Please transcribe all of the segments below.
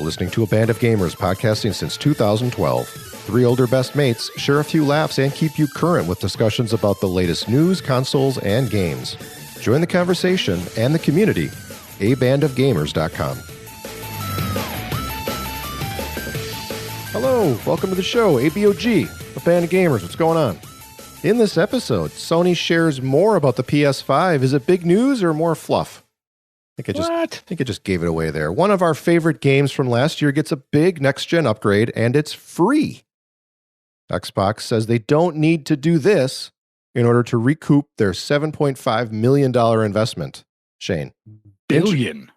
listening to a band of gamers podcasting since 2012. Three older best mates share a few laughs and keep you current with discussions about the latest news, consoles, and games. Join the conversation and the community. abandofgamers.com. Hello, welcome to the show, ABOG, a band of gamers. What's going on? In this episode, Sony shares more about the PS5. Is it big news or more fluff? I think I just gave it away there. One of our favorite games from last year gets a big next-gen upgrade, and it's free. Xbox says they don't need to do this in order to recoup their $7.5 million investment. Shane. Billion.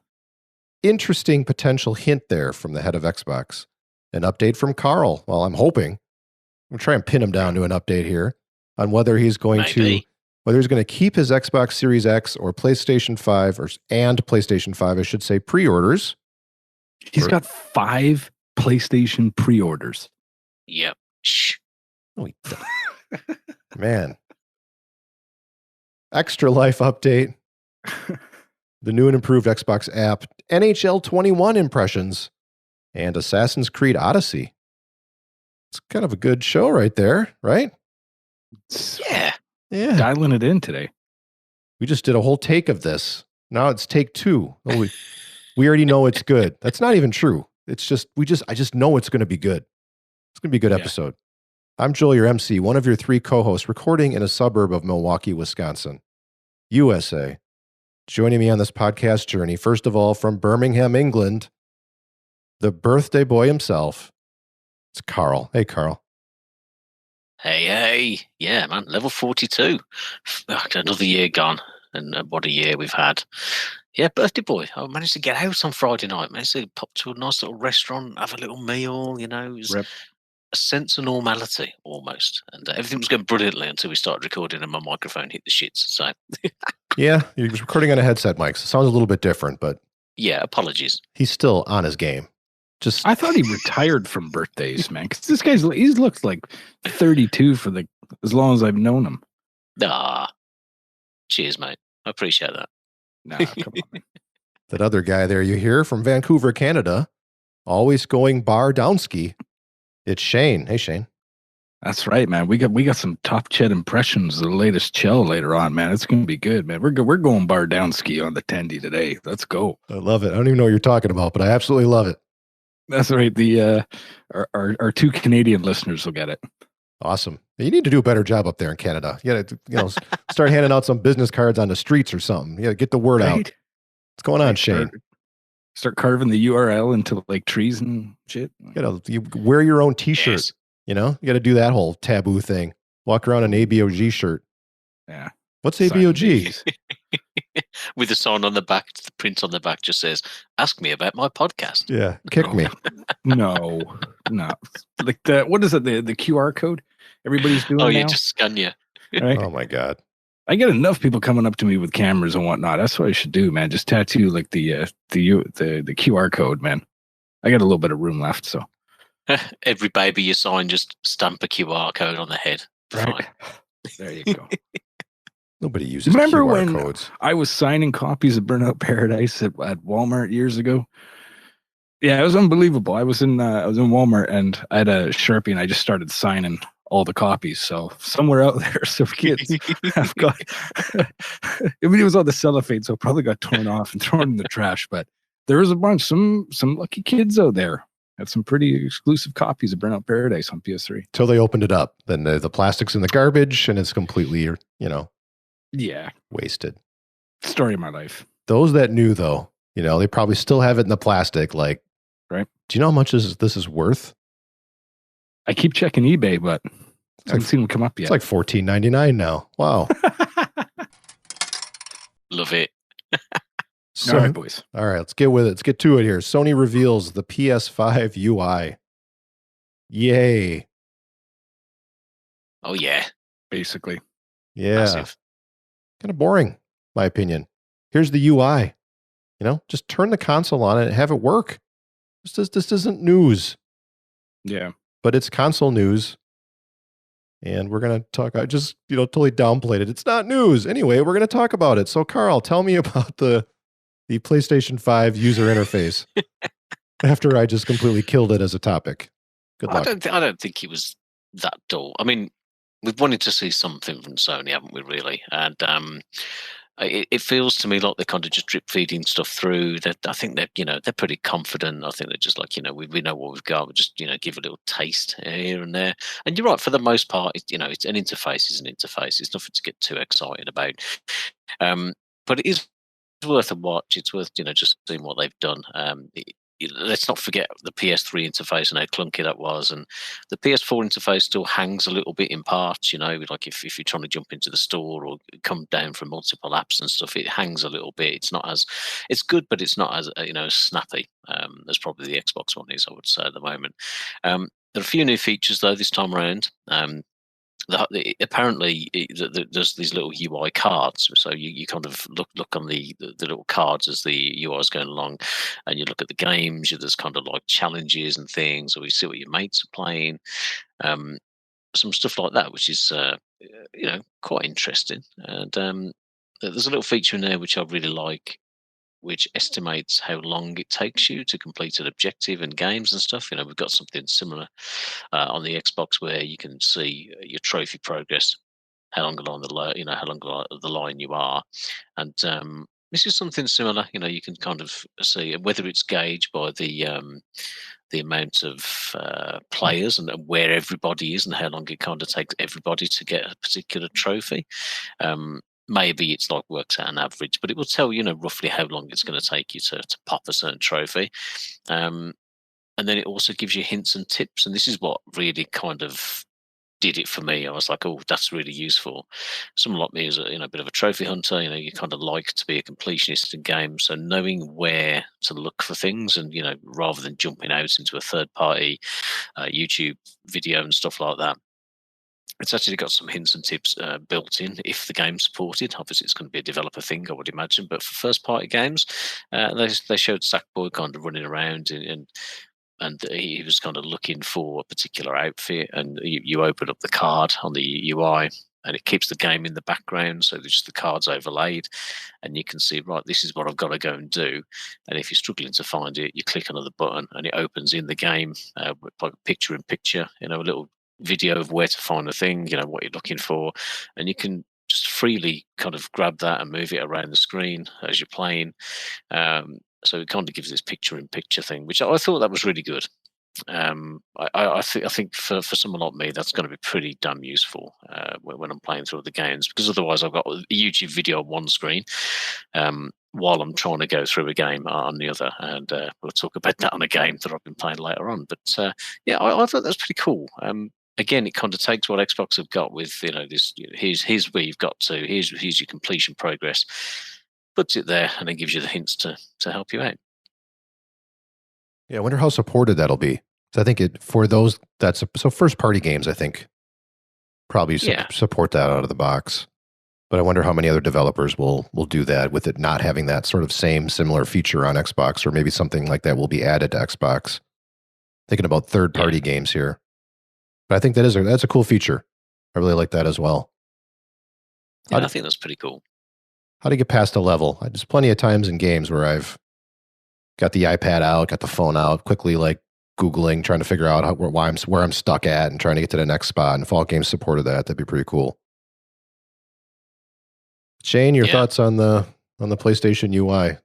Interesting potential hint there from the head of Xbox. An update from Karl. Well, I'm hoping. I'm going to try and pin him down to an update here on whether he's going to keep his Xbox Series X or PlayStation 5 and PlayStation 5, I should say, pre-orders. He's got 5 PlayStation pre-orders. Yep. Shh. Oh, man. Extra Life update. The new and improved Xbox app. NHL 21 impressions. And Assassin's Creed Odyssey. It's kind of a good show right there, right? Yeah. Yeah. Dialing it in today. We just did a whole take of this. Now it's take 2. Oh, we already know it's good. That's not even true. It's just, I just know it's going to be good. It's going to be a good episode. I'm Joel, your MC, one of your 3 co-hosts, recording in a suburb of Milwaukee, Wisconsin, USA. Joining me on this podcast journey, first of all, from Birmingham, England, the birthday boy himself. It's Karl. Hey, Karl. Hey. Yeah, man. Level 42. Another year gone. And what a year we've had. Yeah, birthday boy. I managed to get out on Friday night. Managed to pop to a nice little restaurant, have a little meal, you know. It was a sense of normality, almost. And everything was going brilliantly until we started recording and my microphone hit the shits. So, yeah, you're recording on a headset, Mike. So it sounds a little bit different, but... Yeah, apologies. He's still on his game. I thought he retired from birthdays, man. Because this he's looked like 32 for as long as I've known him. Cheers, mate. I appreciate that. Nah, come on, man. That other guy there you hear from Vancouver, Canada, always going bar downski. It's Shane. Hey, Shane. That's right, man. We got some top chat impressions of the latest chill later on, man. It's going to be good, man. We're going bar downski on the Tendy today. Let's go. I love it. I don't even know what you're talking about, but I absolutely love it. That's right. The our 2 Canadian listeners will get it. Awesome. You need to do a better job up there in Canada. You got to, start handing out some business cards on the streets or something. You got to get the word out. What's going on, Shane? Start carving the URL into like trees and shit. You wear your own T-shirt. Yes. You got to do that whole taboo thing. Walk around an ABOG shirt. Yeah. What's ABOG? With the sign on the back, the print on the back just says, "Ask me about my podcast." Yeah, kick me. No. Like what is it? The QR code everybody's doing. Oh, yeah, now? just scan you. Right? Oh my God. I get enough people coming up to me with cameras and whatnot. That's what I should do, man. Just tattoo like the QR code, man. I got a little bit of room left, so Every baby you sign, just stamp a QR code on the head. right. There you go. Nobody uses Remember QR when codes. I was signing copies of Burnout Paradise at Walmart years ago? Yeah, it was unbelievable. I was in Walmart and I had a Sharpie and I just started signing all the copies. So somewhere out there, some kids have got. I mean, it was on the cellophane, so it probably got torn off and thrown in the trash. But there was a bunch. Some lucky kids out there had some pretty exclusive copies of Burnout Paradise on PS3. Till they opened it up, then the plastic's in the garbage and it's completely, Yeah, wasted. story of my life. Those that knew, though, they probably still have it in the plastic. Like, right? Do you know how much this is worth? I keep checking eBay, but I haven't seen them come up yet. It's like $14.99 now. Wow. Love it. So, all right, boys. All right, let's get with it. Let's get to it here. Sony reveals the PS5 UI. Yay. Oh, yeah. Basically. Yeah. Massive. Kind of boring, my opinion. Here's the UI. Just turn the console on and have it work. This isn't news. Yeah. But it's console news. And we're going to talk, I just, totally downplayed it. It's not news. Anyway, we're going to talk about it. So, Karl, tell me about the PlayStation 5 user interface. After I just completely killed it as a topic. Good luck. I don't think it was that dull. I mean, we've wanted to see something from Sony, haven't we? Really, and it feels to me like they're kind of just drip feeding stuff through. That I think they're pretty confident. I think they're just like we know what we've got. We just give a little taste here and there. And you're right, for the most part, it's an interface is an interface. It's nothing to get too excited about. But it is worth a watch. It's worth just seeing what they've done. Let's not forget the PS3 interface and how clunky that was, and the PS4 interface still hangs a little bit in parts. Like if you're trying to jump into the store or come down from multiple apps and stuff, it hangs a little bit. It's good, but it's not as as snappy as probably the Xbox One is, I would say, at the moment. There are a few new features though this time around. Apparently there's these little UI cards, so you kind of look on the little cards as the UI is going along, and you look at the games. There's kind of like challenges and things, or you see what your mates are playing, some stuff like that, which is quite interesting. And there's a little feature in there which I really like, which estimates how long it takes you to complete an objective in games and stuff. We've got something similar on the Xbox where you can see your trophy progress, how long along the line you are, and this is something similar. You can kind of see whether it's gauged by the amount of players and where everybody is and how long it kind of takes everybody to get a particular trophy. Maybe it's like works out an average, but it will tell roughly how long it's going to take you to pop a certain trophy. And then it also gives you hints and tips. And this is what really kind of did it for me. I was like, oh, that's really useful. Someone like me is a bit of a trophy hunter. You kind of like to be a completionist in games. So knowing where to look for things and, rather than jumping out into a third party YouTube video and stuff like that, it's actually got some hints and tips built in if the game's supported. Obviously, it's going to be a developer thing, I would imagine. But for first-party games, they showed Sackboy kind of running around and he was kind of looking for a particular outfit. And you open up the card on the UI, and it keeps the game in the background, so just the card's overlaid, and you can see, right, this is what I've got to go and do. And if you're struggling to find it, you click another button, and it opens in the game, like picture-in-picture, a little video of where to find a thing, what you're looking for, and you can just freely kind of grab that and move it around the screen as you're playing. So it kind of gives this picture-in-picture thing, which I thought that was really good. I think for someone like me, that's going to be pretty damn useful when I'm playing through the games, because otherwise I've got a YouTube video on one screen while I'm trying to go through a game on the other, and we'll talk about that on a game that I've been playing later on. But yeah, I thought that's pretty cool. Again, it kind of takes what Xbox have got with this. Here's where you've got to. Here's your completion progress. Puts it there and then gives you the hints to help you out. Yeah, I wonder how supported that'll be. So I think for those so first party games, I think probably support that out of the box. But I wonder how many other developers will do that with it not having that sort of similar feature on Xbox, or maybe something like that will be added to Xbox. Thinking about third party games here. But I think that's a cool feature. I really like that as well. Yeah, I think that's pretty cool. How to get past a level. There's plenty of times in games where I've got the iPad out, got the phone out, quickly like Googling, trying to figure out where I'm stuck at and trying to get to the next spot. And if all games supported that'd be pretty cool. Shane, your thoughts on the PlayStation UI?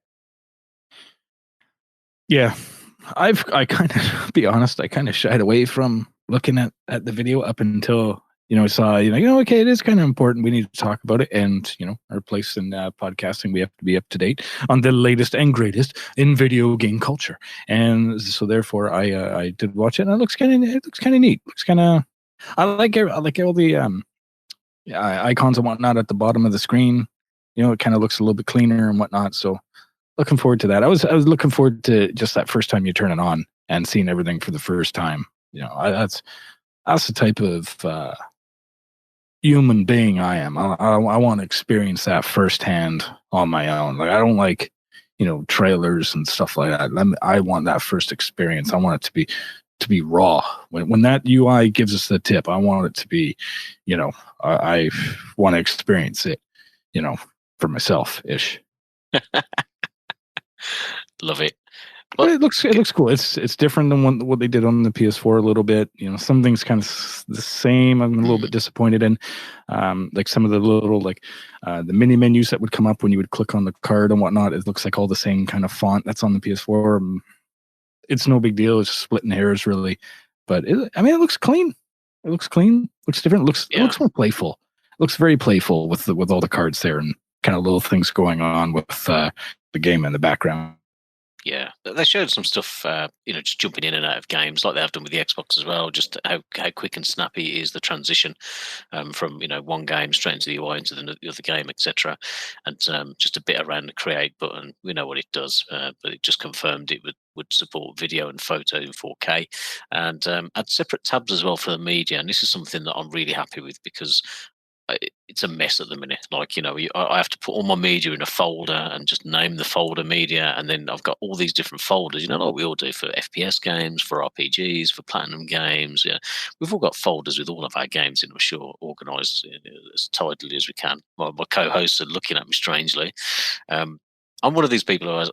Yeah, I kind of, be honest, I kind of shied away from looking at the video up until I saw okay, it is kind of important. We need to talk about it, and our place in podcasting, we have to be up to date on the latest and greatest in video game culture. And so therefore, I did watch it, and it looks kind of neat. Looks kind of I like all the icons and whatnot at the bottom of the screen. It kind of looks a little bit cleaner and whatnot. So looking forward to that. I was looking forward to just that first time you turn it on and seeing everything for the first time. That's the type of human being I am. I want to experience that firsthand on my own. Like, I don't like trailers and stuff like that. I want that first experience. I want it to be raw. When that UI gives us the tip, I want it to be, I want to experience it, for myself ish. Love it. But it looks cool. It's different than what they did on the PS4 a little bit. You know, some things kind of the same. I'm a little bit disappointed in, like some of the little the mini menus that would come up when you would click on the card and whatnot. It looks like all the same kind of font that's on the PS4. It's no big deal. It's just splitting hairs, really. But it looks clean. It looks clean. Looks different. It looks more playful. It looks very playful with all the cards there and kind of little things going on with the game in the background. Yeah, they showed some stuff, just jumping in and out of games like they have done with the Xbox as well, just how quick and snappy is the transition from, one game straight into the UI into the other game, etc. And just a bit around the create button. We know what it does, but it just confirmed it would support video and photo in 4K and add separate tabs as well for the media. And this is something that I'm really happy with because it's a mess at the minute. I have to put all my media in a folder and just name the folder media, and then I've got all these different folders. Like we all do for FPS games, for RPGs, for Platinum games. Yeah, we've all got folders with all of our games in. I'm sure organised as tidily as we can. My co-hosts are looking at me strangely. I'm one of these people who has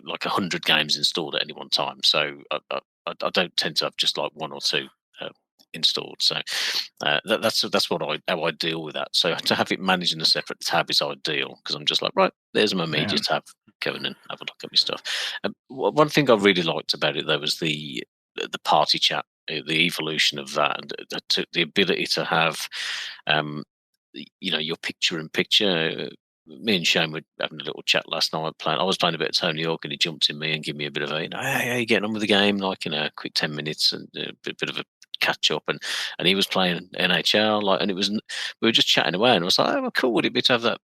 like 100 games installed at any one time, so I don't tend to have just like one or two installed. So that's how I deal with that. So to have it managed in a separate tab is ideal because I'm just like, right, there's my media tab. Go in and have a look at my stuff. One thing I really liked about it though was the party chat, the evolution of that, and the ability to have your picture in picture. Me and Shane were having a little chat last night. I was playing a bit of Tony Hawk, and he jumped in me and gave me a bit of hey, how you getting on with the game? Like, a quick 10 minutes and a bit of a catch up. And he was playing NHL, and we were just chatting away, and I was like, oh, well, cool would it be to have that,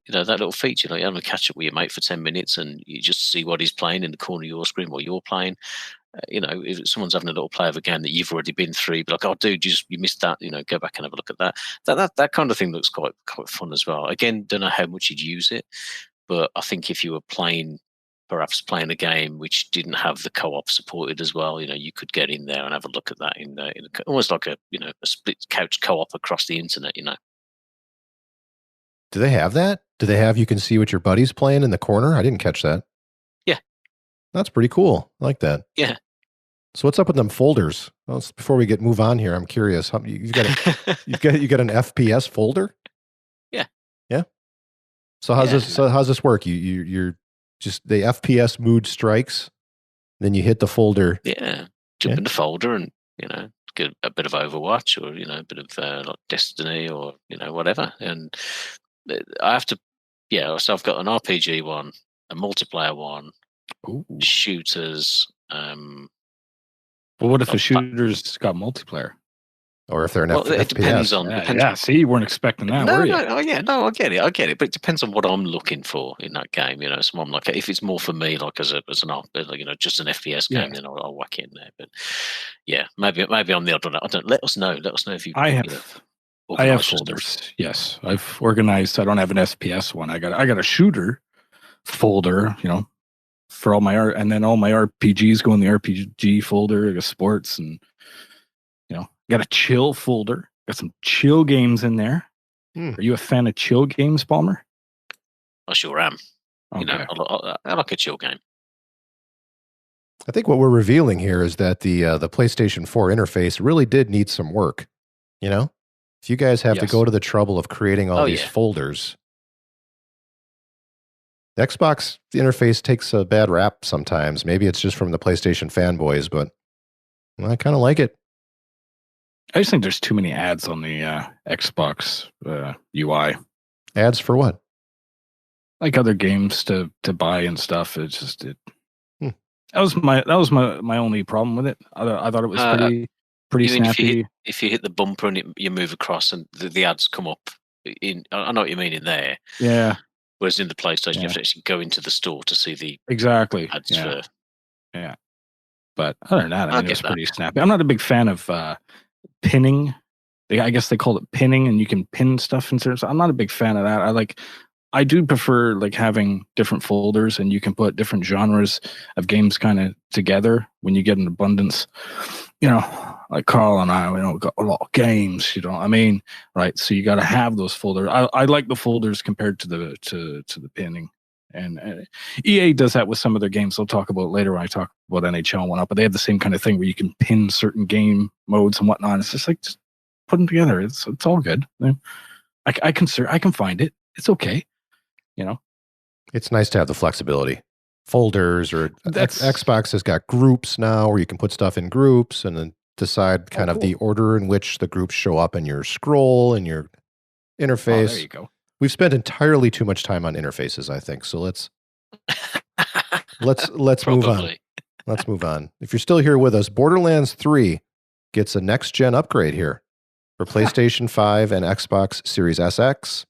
that little feature, like having a catch up with your mate for 10 minutes, and you just see what he's playing in the corner of your screen while you're playing. If someone's having a little play of a game that you've already been through, be like, oh, dude, you missed that. Go back and have a look at that. That kind of thing looks quite fun as well. Again, don't know how much you'd use it, but I think if you were perhaps playing a game which didn't have the co-op supported as well, you could get in there and have a look at that in almost like a split couch co-op across the internet. Do they have that? Do they have you can see what your buddy's playing in the corner? I didn't catch that. Yeah. That's pretty cool. I like that. Yeah. So what's up with them folders? Well, before we move on here, I'm curious. You got an FPS folder? Yeah. Yeah. So how's this work? You're just the FPS mood strikes, then you hit the folder. Yeah. Jump in the folder and get a bit of Overwatch or a bit of like Destiny or whatever. And I have to. Yeah. So I've got an RPG one, a multiplayer one. Ooh. Shooters. Well, what if the shooters got multiplayer? Or if they're an FPS? It depends on. Yeah, see, you weren't expecting that, were you? No, I get it. But it depends on what I'm looking for in that game. So I'm like, if it's more for me, like as an just an FPS game, then I'll whack it in there. But yeah, maybe I'm the odd one. I don't. Let us know if you. I have folders. Yes, I've organized. I don't have an FPS one. I got a shooter folder. For all my art, and then all my RPGs go in the RPG folder. I got sports, and got a chill folder. Got some chill games in there. Are you a fan of chill games, Palmer? I sure am. Okay. I like a chill game. I think what we're revealing here is that the PlayStation 4 interface really did need some work. If you guys have to go to the trouble of creating all these folders. The Xbox interface takes a bad rap sometimes. Maybe it's just from the PlayStation fanboys, but I kind of like it. I just think there's too many ads on the Xbox UI. Ads for what? Like other games to buy and stuff. It's just That was my only problem with it. I thought it was pretty snappy. If you hit the bumper and you move across and the ads come up I know what you mean in there. Yeah. Whereas in the PlayStation, you have to actually go into the store to see the ads for. Yeah. But other than that, it was pretty snappy. I'm not a big fan of pinning. I guess they call it pinning, and you can pin stuff in certain. So I'm not a big fan of that. I do prefer having different folders, and you can put different genres of games kind of together when you get an abundance. Like Karl and I, we got a lot of games. Right? So you got to have those folders. I like the folders compared to the pinning. And EA does that with some of their games. They'll talk about it later when I talk about NHL and whatnot. But they have the same kind of thing where you can pin certain game modes and whatnot. It's just like just put them together. It's all good. I can find it. It's okay. You know, it's nice to have the flexibility. Folders or Xbox has got groups now where you can put stuff in groups and then decide kind of the order in which the groups show up in your scroll and your interface. There you go. We've spent entirely too much time on interfaces, I think. So let's move on. Let's move on. If you're still here with us, Borderlands 3 gets a next gen upgrade here for PlayStation 5 and Xbox Series SX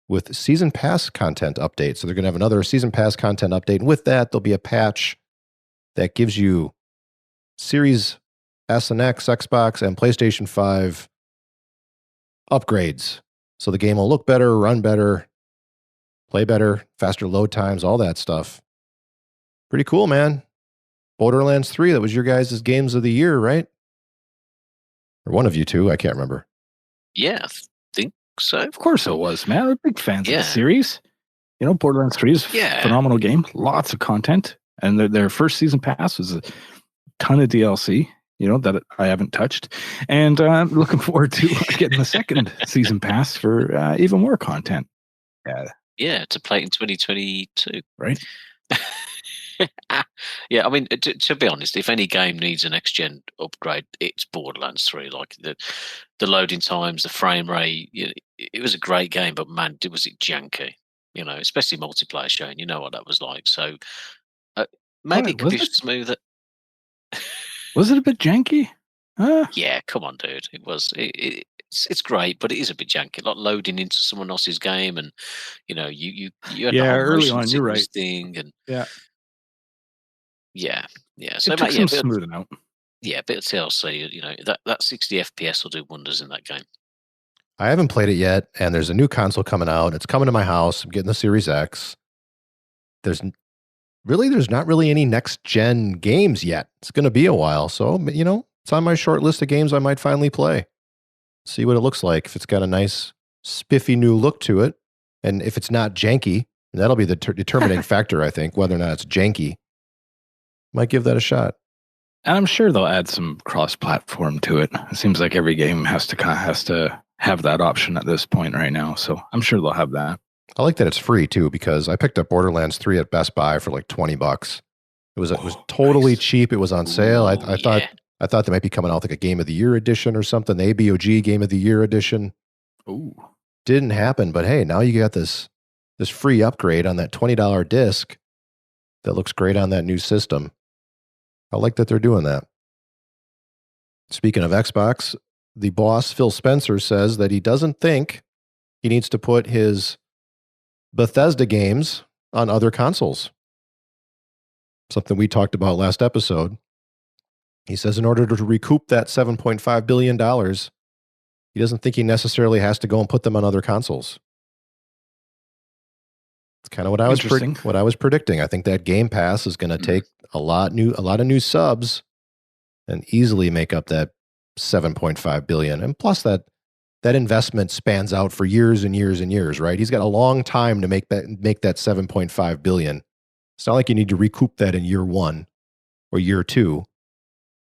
with Season Pass content update. So they're going to have another Season Pass content update. And with that, there'll be a patch that gives you Series S and X, Xbox, and PlayStation 5 upgrades. So the game will look better, run better, play better, faster load times, all that stuff. Pretty cool, man. Borderlands 3, that was your guys' games of the year, right? Or one of you two, I can't remember. Yeah, I think so. Of course it was, man. We're big fans of the series. You know, Borderlands 3 is a phenomenal game. Lots of content. And their first season pass was a ton of DLC, you know, that I haven't touched. And I'm looking forward to getting the second season pass for even more content. Yeah, to play it in 2022. Right? Yeah, I mean, to be honest, if any game needs a next gen upgrade, it's Borderlands 3. Like the loading times, the frame rate, it was a great game, but man, was it janky? You know, especially multiplayer showing. You know what that was like. So maybe it could be smoother. Was it a bit janky? Yeah, come on, dude. It was. It's great, but it is a bit janky. Like loading into someone else's game, and you know, you had the whole early on. You're right. Thing, and yeah. So it took some smoothing out. Yeah, a bit of TLC. You know, that 60 FPS will do wonders in that game. I haven't played it yet, and there's a new console coming out. It's coming to my house. I'm getting the Series X. There's not really any next gen games yet. It's going to be a while, so you know, it's on my short list of games I might finally play. See what it looks like. If it's got a nice, spiffy new look to it, and if it's not janky, that'll be the determining factor, I think, whether or not it's janky. Might give that a shot. And I'm sure they'll add some cross-platform to it. It seems like every game has to have that option at this point right now. So I'm sure they'll have that. I like that it's free too, because I picked up Borderlands 3 at Best Buy for like $20. It was totally cheap. It was on sale. I thought they might be coming out like a Game of the Year edition or something. The ABOG Game of the Year edition. Ooh. Didn't happen, but hey, now you got this free upgrade on that $20 disc that looks great on that new system. I like that they're doing that. Speaking of Xbox, the boss, Phil Spencer, says that he doesn't think he needs to put his Bethesda games on other consoles. Something we talked about last episode. He says in order to recoup that $7.5 billion, he doesn't think he necessarily has to go and put them on other consoles. It's kind of what I was predicting. I think that Game Pass is going to take a lot of new subs and easily make up that $7.5 billion. And plus that investment spans out for years and years and years, right? He's got a long time to make that $7.5 billion. It's not like you need to recoup that in year 1 or year 2.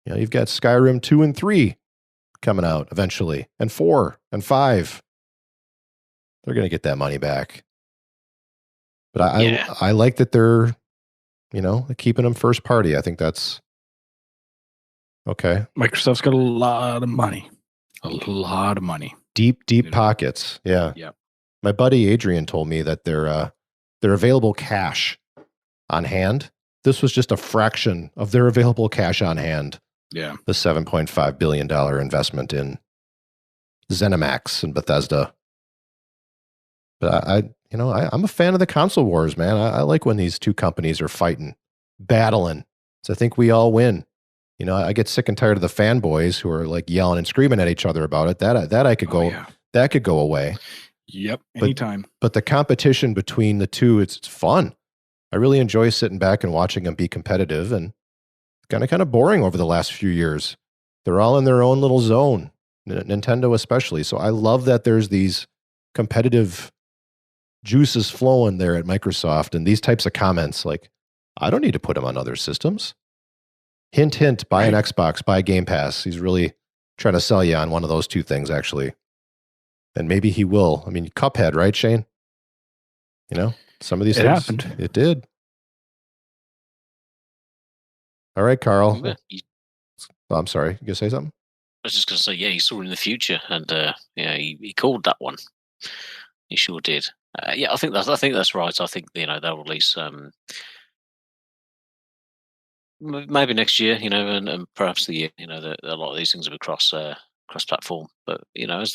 You know, you've got Skyrim 2 and 3 coming out eventually, and 4 and 5. They're going to get that money back. But I like that they're, you know, keeping them first party. I think that's okay. Microsoft's got a lot of money. A lot of money. Deep pockets. Yeah. Yeah. My buddy Adrian told me that their available cash on hand, this was just a fraction of their available cash on hand. Yeah. The $7.5 billion investment in ZeniMax and Bethesda. But I'm a fan of the console wars, man. I like when these two companies are fighting, battling. So I think we all win. You know, I get sick and tired of the fanboys who are like yelling and screaming at each other about it. That could go away. Yep, anytime. But the competition between the two, it's fun. I really enjoy sitting back and watching them be competitive, and it's kind of boring over the last few years. They're all in their own little zone, Nintendo especially. So I love that there's these competitive juice is flowing there at Microsoft, and these types of comments like, I don't need to put them on other systems. Hint, hint, buy an Xbox, buy Game Pass. He's really trying to sell you on one of those two things, actually. And maybe he will. I mean, Cuphead, right, Shane? You know, some of these things. Happened. It did. All right, Karl. Oh, I'm sorry. You going to say something? I was just going to say, yeah, he saw in the future, and he called that one. He sure did. Yeah, I think that's right. I think they'll release maybe next year, and perhaps the year. A lot of these things will be cross platform, but as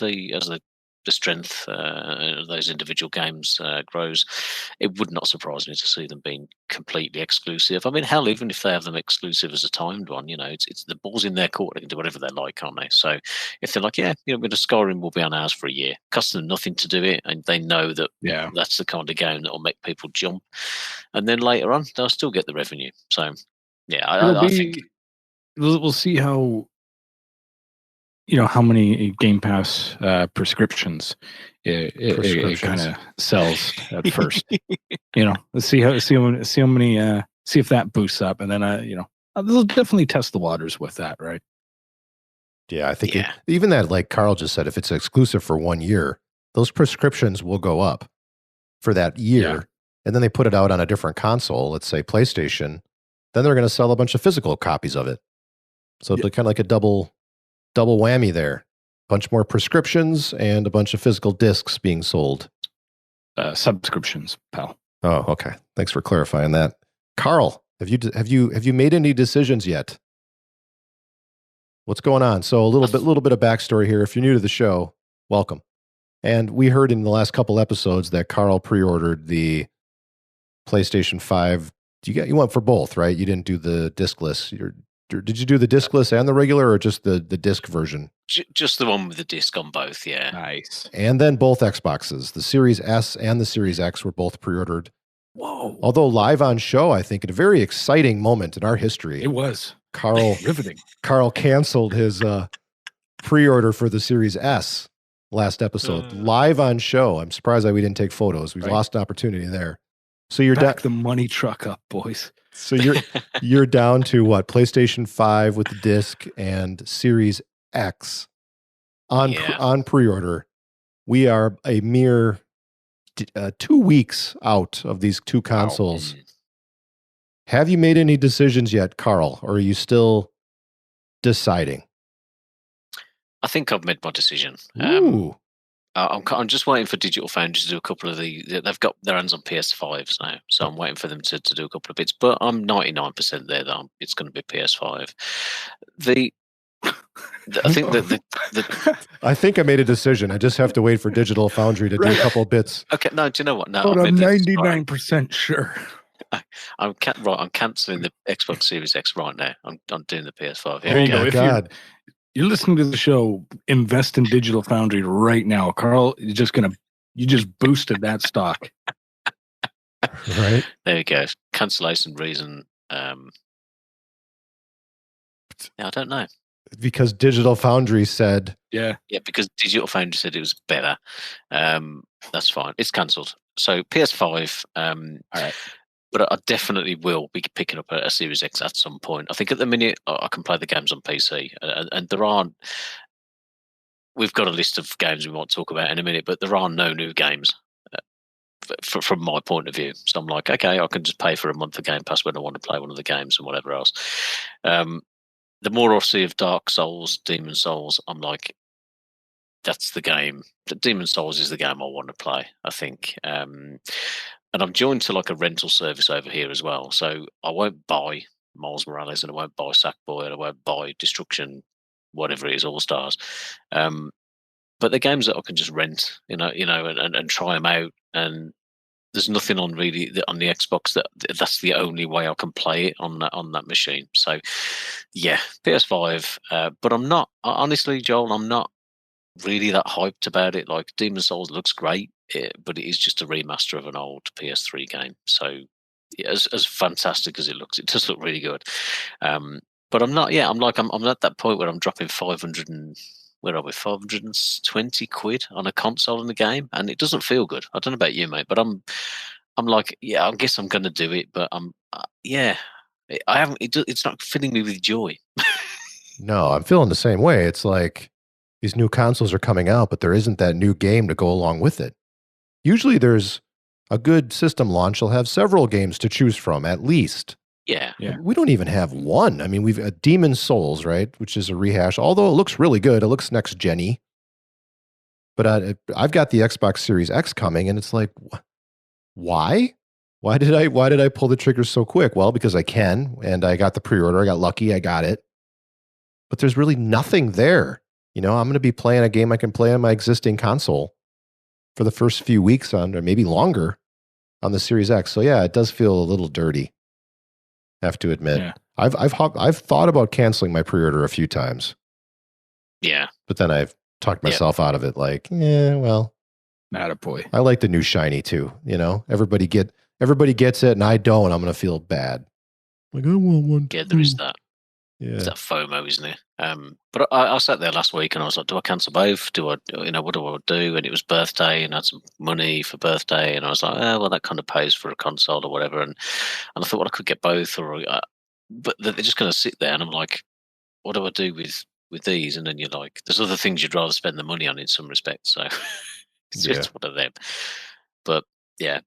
the strength of those individual games grows, it would not surprise me to see them being completely exclusive. I mean, hell, even if they have them exclusive as a timed one, it's the ball's in their court. They can do whatever they like, can't they? So if they're like, with a Skyrim will be on ours for a year, costs them nothing to do it, and they know that that's the kind of game that will make people jump, and then later on they'll still get the revenue. So I think we'll see how. How many Game Pass prescriptions it kind of sells at first. Let's see how many see if that boosts up, and then they'll definitely test the waters with that, right? Yeah, I think even that, like Karl just said, if it's exclusive for 1 year, those prescriptions will go up for that year, and then they put it out on a different console, let's say PlayStation. Then they're going to sell a bunch of physical copies of it. So it's kind of like a double whammy there. A bunch more prescriptions and a bunch of physical discs being sold. Subscriptions, pal. Oh, okay. Thanks for clarifying that. Karl, have you made any decisions yet? What's going on? So a little bit of backstory here. If you're new to the show, welcome. And we heard in the last couple episodes that Karl pre-ordered the PlayStation 5. You went for both, right? You didn't do the discless. Did you do the discless and the regular, or just the disc version? Just the one with the disc on both, yeah. Nice. And then both Xboxes, the Series S and the Series X, were both pre-ordered. Whoa! Although live on show, I think at a very exciting moment in our history, it was riveting. Karl canceled his pre-order for the Series S last episode, live on show. I'm surprised that we didn't take photos. We've lost an opportunity there. So you're back the money truck up, boys. So you're down to what? PlayStation 5 with the disc and Series X on pre-order. We are a mere 2 weeks out of these two consoles. Wow. Have you made any decisions yet, Karl, or are you deciding? I think I've made my decision. Ooh. I'm just waiting for Digital Foundry to do a couple of they've got their hands on PS5s now, so I'm waiting for them to do a couple of bits. But I'm 99% there that it's going to be PS5. I think I think I made a decision. I just have to wait for Digital Foundry to do a couple of bits. Okay, no, do you know what? No, but I'm 99% sure. I'm cancelling the Xbox Series X right now. I'm doing the PS5. There you go. God. You're listening to the show, invest in Digital Foundry right now. Karl, you just boosted that stock. Right. There you go. Cancellation reason. I don't know. Because Digital Foundry said. Yeah, because Digital Foundry said it was better. That's fine. It's cancelled. So PS5. All right. But I definitely will be picking up a Series X at some point. I think at the minute I can play the games on PC, and there aren't. We've got a list of games we want to talk about in a minute, but there are no new games from my point of view. So I'm like, okay, I can just pay for a month of Game Pass when I want to play one of the games and whatever else. The more I see of Dark Souls, Demon Souls, I'm like, that's the game. Demon Souls is the game I want to play, I think. And I'm joined to like a rental service over here as well. So I won't buy Miles Morales, and I won't buy Sackboy, and I won't buy Destruction, whatever it is, All Stars. But the games that I can just rent, and try them out. And there's nothing on really on the Xbox that's the only way I can play it on that machine. So yeah, PS5. But I'm not, honestly, Joel, I'm not really that hyped about it. Like Demon Souls looks great, but it is just a remaster of an old PS3 game. So yeah, as fantastic as it looks, it does look really good. But I'm not. Yeah, I'm at that point where I'm dropping 500 and where are we, 520 quid on a console in the game, and it doesn't feel good. I don't know about you, mate, but I'm like, yeah, I guess I'm going to do it, but I haven't. It's not filling me with joy. No, I'm feeling the same way. It's like these new consoles are coming out, but there isn't that new game to go along with it. Usually there's a good system launch. Will have several games to choose from, at least. Yeah. We don't even have one. I mean, we've got Demon's Souls, right? Which is a rehash, although it looks really good. It looks next-gen-y. But I've got the Xbox Series X coming, and it's like, why? Why did I pull the trigger so quick? Well, because I can, and I got the pre-order. I got lucky. I got it. But there's really nothing there. I'm going to be playing a game I can play on my existing console for the first few weeks or maybe longer on the Series X. So yeah, it does feel a little dirty. I have to admit. Yeah. I've thought about canceling my pre-order a few times. Yeah. But then I've talked myself out of it. Like, well, not a boy. I like the new shiny too. Everybody gets it, and I don't. I'm going to feel bad. Like, I want one. Yeah, there is that. Yeah. It's that FOMO, isn't it? But I sat there last week and I was like, do I cancel both? What do I do? And it was birthday and I had some money for birthday. And I was like, well, that kind of pays for a console or whatever. And I thought, well, I could get both. But they're just going to sit there. And I'm like, what do I do with these? And then you're like, there's other things you'd rather spend the money on in some respects. So it's just one of them. But yeah,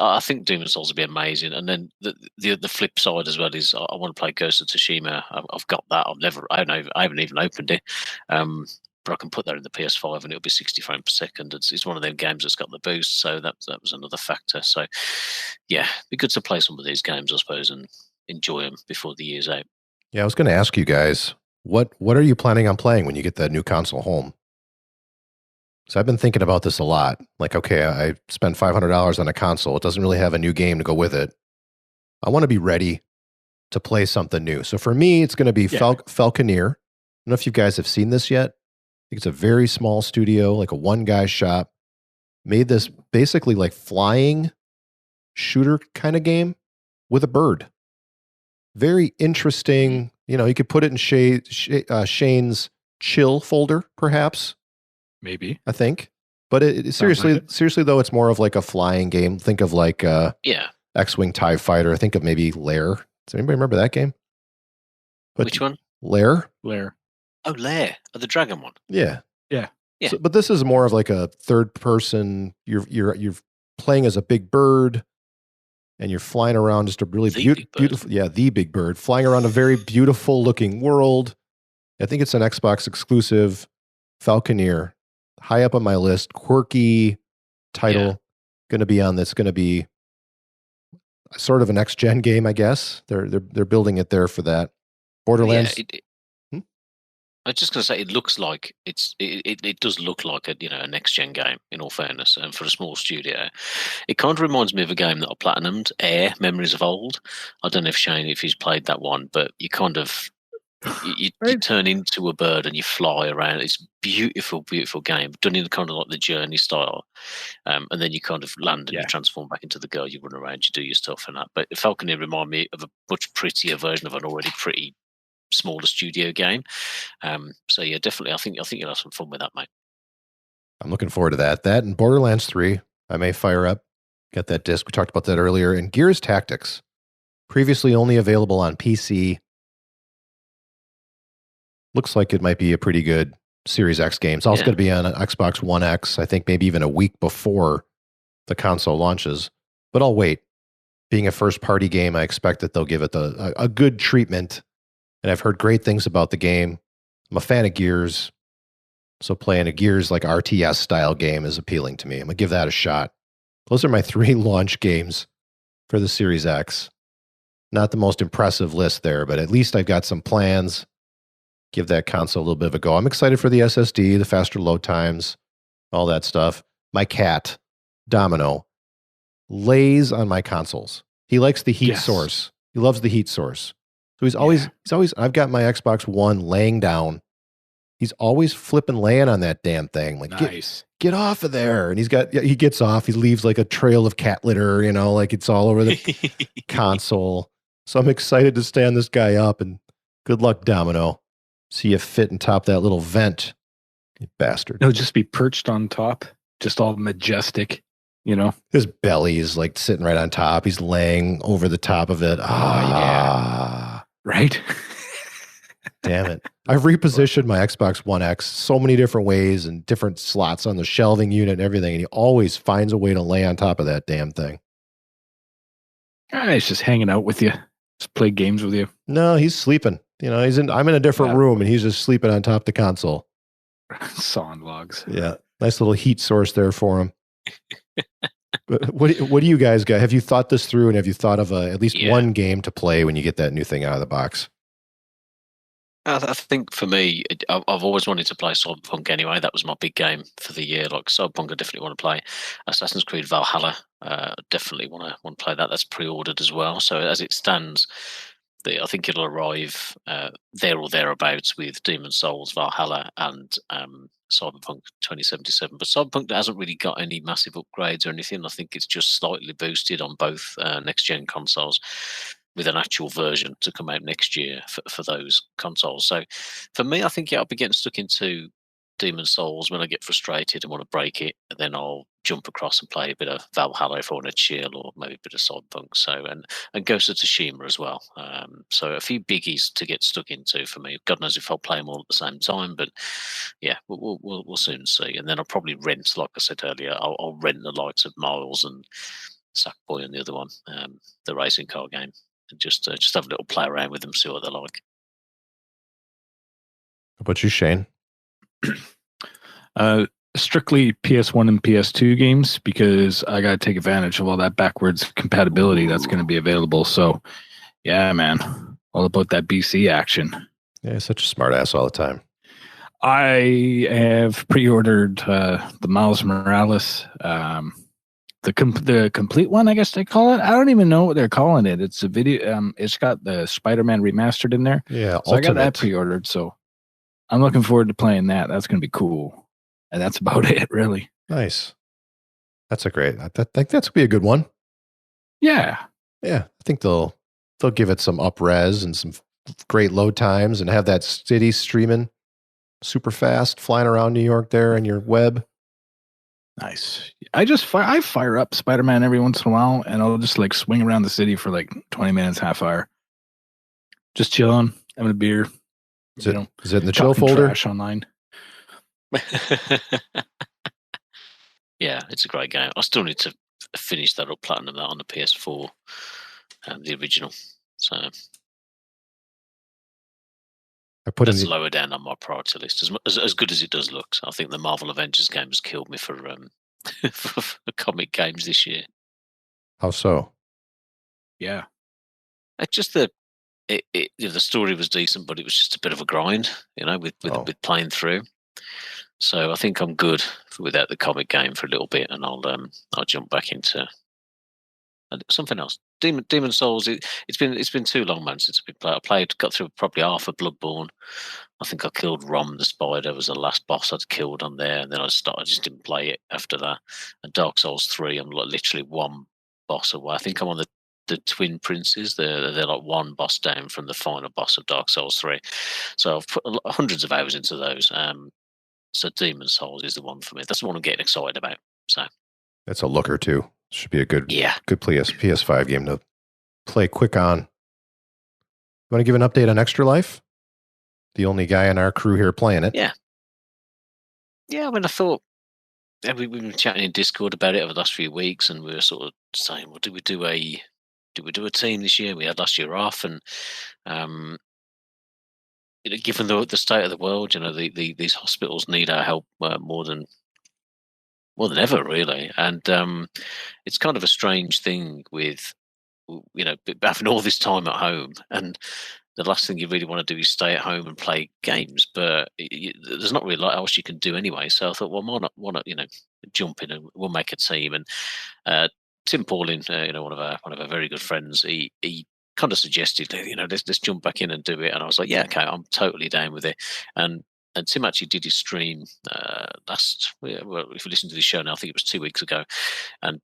I think Demon's Souls would be amazing. And then the flip side as well is I want to play Ghost of Tsushima. I've got that. I haven't even opened it. But I can put that in the PS5 and it'll be 60 frames per second. It's one of them games that's got the boost, so that was another factor. So yeah, it'd be good to play some of these games, I suppose, and enjoy them before the year's out. Yeah, I was going to ask you guys, what are you planning on playing when you get that new console home? So I've been thinking about this a lot. Like, okay, I spent $500 on a console. It doesn't really have a new game to go with it. I want to be ready to play something new. So for me, it's going to be Falconeer. I don't know if you guys have seen this yet. I think it's a very small studio, like a one-guy shop. Made this basically like flying shooter kind of game with a bird. Very interesting. You could put it in Shane's chill folder, perhaps. Maybe. I think. But seriously though, it's more of like a flying game. Think of like X-Wing TIE Fighter. Think of maybe Lair. Does anybody remember that game? Which one? Lair. Oh, Lair. Oh, the dragon one. Yeah. Yeah. So, but this is more of like a third person. You're playing as a big bird and you're flying around just a really beautiful. Yeah, the big bird flying around a very beautiful looking world. I think it's an Xbox exclusive. Falconeer. High up on my list, quirky title, going to be on this. Going to be sort of a next gen game, I guess. They're building it there for that. Borderlands. I was just going to say, it looks like it does look like a next gen game. In all fairness, and for a small studio, it kind of reminds me of a game that I platinumed, Air: Memories of Old. I don't know if Shane, if he's played that one, but you kind of. You turn into a bird and you fly around. It's a beautiful, beautiful game, done in kind of like the Journey style. And then you kind of land and you transform back into the girl. You run around, you do your stuff and that. But Falconeer remind me of a much prettier version of an already pretty smaller studio game. So yeah, definitely. I think you'll have some fun with that, mate. I'm looking forward to that. That and Borderlands 3, I may fire up. Get that disc. We talked about that earlier. And Gears Tactics, previously only available on PC. Looks like it might be a pretty good Series X game. It's also going to be on Xbox One X, I think maybe even a week before the console launches. But I'll wait. Being a first-party game, I expect that they'll give it a good treatment. And I've heard great things about the game. I'm a fan of Gears. So playing a Gears like RTS-style game is appealing to me. I'm going to give that a shot. Those are my 3 launch games for the Series X. Not the most impressive list there, but at least I've got some plans. Give that console a little bit of a go. I'm excited for the SSD, the faster load times, all that stuff. My cat, Domino, lays on my consoles. He likes the heat source. He loves the heat source. So he's always, I've got my Xbox One laying down. He's always flipping laying on that damn thing. Like, nice. Get off of there. And he gets off. He leaves like a trail of cat litter, like it's all over the console. So I'm excited to stand this guy up, and good luck, Domino. See you fit and top that little vent You bastard. It'll just be perched on top, just all majestic, you know? His belly is like sitting right on top. He's laying over the top of it. Yeah. Right? Damn it. I've repositioned my Xbox One X so many different ways and different slots on the shelving unit and everything. And he always finds a way to lay on top of that damn thing. He's just hanging out with you. Just play games with you. No, he's sleeping. You know, I'm in a different room and he's just sleeping on top of the console. Sawing logs. Yeah. Nice little heat source there for him. But what do you guys got? Have you thought this through, and have you thought of at least one game to play when you get that new thing out of the box? I think for me, I've always wanted to play Cyberpunk anyway. That was my big game for the year. Like Cyberpunk, I definitely want to play. Assassin's Creed Valhalla, definitely want to play that. That's pre-ordered as well. So as it stands, I think it'll arrive there or thereabouts with Demon's Souls, Valhalla, and Cyberpunk 2077. But Cyberpunk hasn't really got any massive upgrades or anything. I think it's just slightly boosted on both next-gen consoles, with an actual version to come out next year for those consoles. So for me, I think I'll be getting stuck into Demon's Souls when I get frustrated and want to break it. And then I'll jump across and play a bit of Valhalla if I want to chill, or maybe a bit of Cyberpunk. So and Ghost of Tsushima as well. So a few biggies to get stuck into for me. God knows if I'll play them all at the same time, but yeah, we'll soon see. And then I'll probably rent, like I said earlier, I'll rent the likes of Miles and Sackboy and the other one, the racing car game. And just have a little play around with them, see what they're like. How about you, Shane? Strictly PS1 and PS2 games, because I got to take advantage of all that backwards compatibility that's going to be available. So, yeah, man, all about that BC action. Yeah, such a smart ass all the time. I have pre-ordered the Miles Morales. The complete one, I guess they call it. I don't even know what they're calling it. It's a video. It's got the Spider-Man remastered in there. Yeah, so Ultimate. I got that pre-ordered. So I'm looking forward to playing that. That's going to be cool. And that's about it, really. Nice. That's a great. I think that's gonna be a good one. Yeah. Yeah, I think they'll give it some up res and some great load times, and have that city streaming super fast, flying around New York there in your web. Nice. I fire up Spider-Man every once in a while, and I'll just like swing around the city for like 20 minutes, half hour. Just chilling, having a beer. Is it in the chill folder? Trash online. Yeah, it's a great game. I still need to finish that up, platinum that on the PS4, the original. So that's lower down on my priority list. As good as it does look, so I think the Marvel Avengers game has killed me for for comic games this year. How so? Yeah, it's just the story was decent, but it was just a bit of a grind, with playing through. So I think I'm good without the comic game for a little bit, and I'll jump back into something else. Demon's Souls. It's been too long, man, since I've played. Got through probably half of Bloodborne. I think I killed Rom the Spider. Was the last boss I'd killed on there, and then I just didn't play it after that. And Dark Souls 3, I'm literally one boss away. I think I'm on the Twin Princes. They're like one boss down from the final boss of Dark Souls 3. So I've put hundreds of hours into those. So Demon's Souls is the one for me. That's the one I'm getting excited about. So that's a looker too. Should be a good PS5 game to play quick on. You want to give an update on Extra Life? The only guy in our crew here playing it. Yeah. I mean, I thought we've been chatting in Discord about it over the last few weeks, and we were sort of saying, well, do we do a team this year? We had last year off, and given the state of the world, these hospitals need our help more than ever, really. And it's kind of a strange thing with having all this time at home, and the last thing you really want to do is stay at home and play games. But there's not really a lot else you can do anyway. So I thought, well, why not jump in and we'll make a team. And Tim Pauling, one of our very good friends, he kind of suggested, let's jump back in and do it. And I was like, yeah, okay, I'm totally down with it. And Tim actually did his stream if you listen to the show now, I think it was 2 weeks ago, and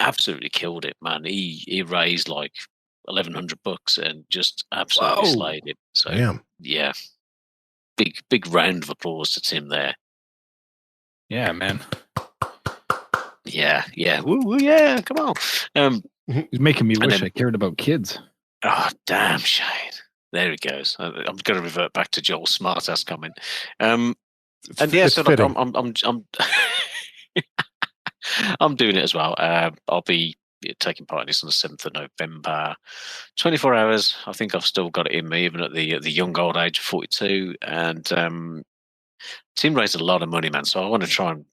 absolutely killed it, man. He raised like $1,100 and just absolutely slayed it. So damn. Yeah, big round of applause to Tim there. Yeah, man. Yeah. Woo, yeah, come on. He's making me wish I cared about kids. Oh, damn, Shane. There he goes. I'm going to revert back to Joel's smartass comment. So I'm doing it as well. I'll be taking part in this on the 7th of November. 24 hours. I think I've still got it in me, even at the young old age of 42. And Tim raised a lot of money, man. So I want to try and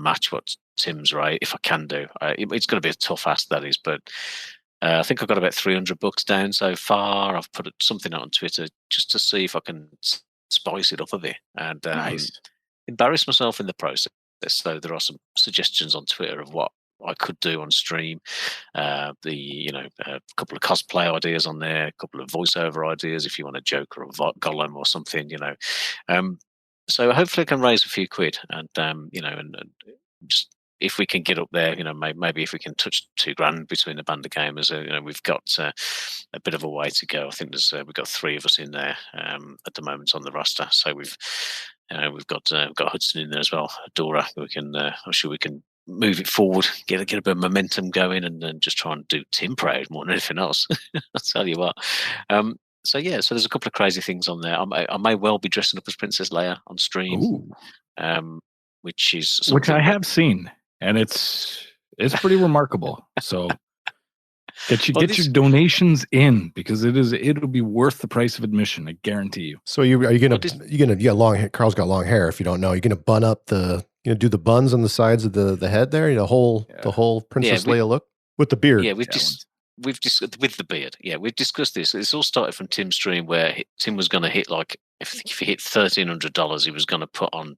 match what Tim's rate, if I can do. It's going to be a tough ask, that is, but I think I've got about $300 down so far. I've put something out on Twitter just to see if I can spice it up a bit and embarrass myself in the process. So there are some suggestions on Twitter of what I could do on stream. A couple of cosplay ideas on there, a couple of voiceover ideas if you want a Joker or Gollum or something, So hopefully I can raise a few quid and just if we can get up there, maybe if we can touch $2,000 between the band of gamers, we've got a bit of a way to go. I think we've got 3 of us in there at the moment on the roster. So we've got Hudson in there as well, Dora. I'm sure we can move it forward, get a bit of momentum going, and then just try and do Tim proud more than anything else. I'll tell you what. So there's a couple of crazy things on there. I may well be dressing up as Princess Leia on stream, which I have seen, and it's pretty remarkable. So get your donations in, because it'll be worth the price of admission. I guarantee you. So you got long hair. Karl's got long hair. If you don't know, you're gonna bun up do the buns on the sides of the head there. The whole Princess Leia look with the beard. Yeah, we've discussed with the beard. Yeah, we've discussed this. It's all started from Tim's stream where Tim was going to hit if he hit $1,300, he was going to put on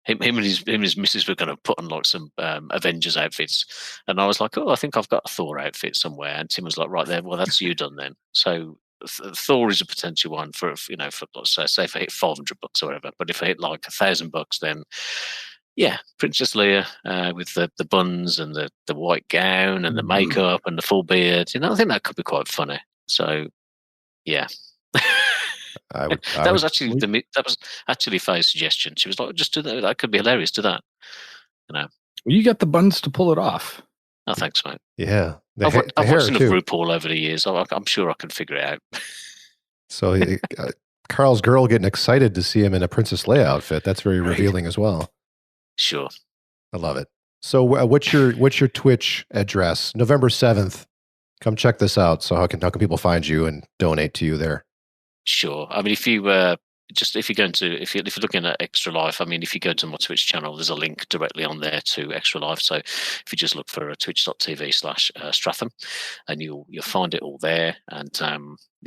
him and his missus were going to put on some Avengers outfits, and I was like, I think I've got a Thor outfit somewhere, and Tim was like, right there, well that's you done then. So Thor is a potential one for say if I hit $500 or whatever, but if I hit $1,000, then. Yeah, Princess Leia with the buns and the white gown and the makeup and the full beard. I think that could be quite funny. So, yeah. That was actually Faye's suggestion. She was like, "Just do that. That could be hilarious. Do that." Well, you got the buns to pull it off. Oh, thanks, mate. Yeah, I've watched enough RuPaul over the years. I'm sure I can figure it out. So, Karl's girl getting excited to see him in a Princess Leia outfit. That's very revealing as well. Sure. I love it. So what's your Twitch address? November 7th. Come check this out. So how can people find you and donate to you there? Sure. I mean, if you're looking at Extra Life, I mean, if you go to my Twitch channel, there's a link directly on there to Extra Life. So if you just look for twitch.tv/Stratham, and you'll find it all there. And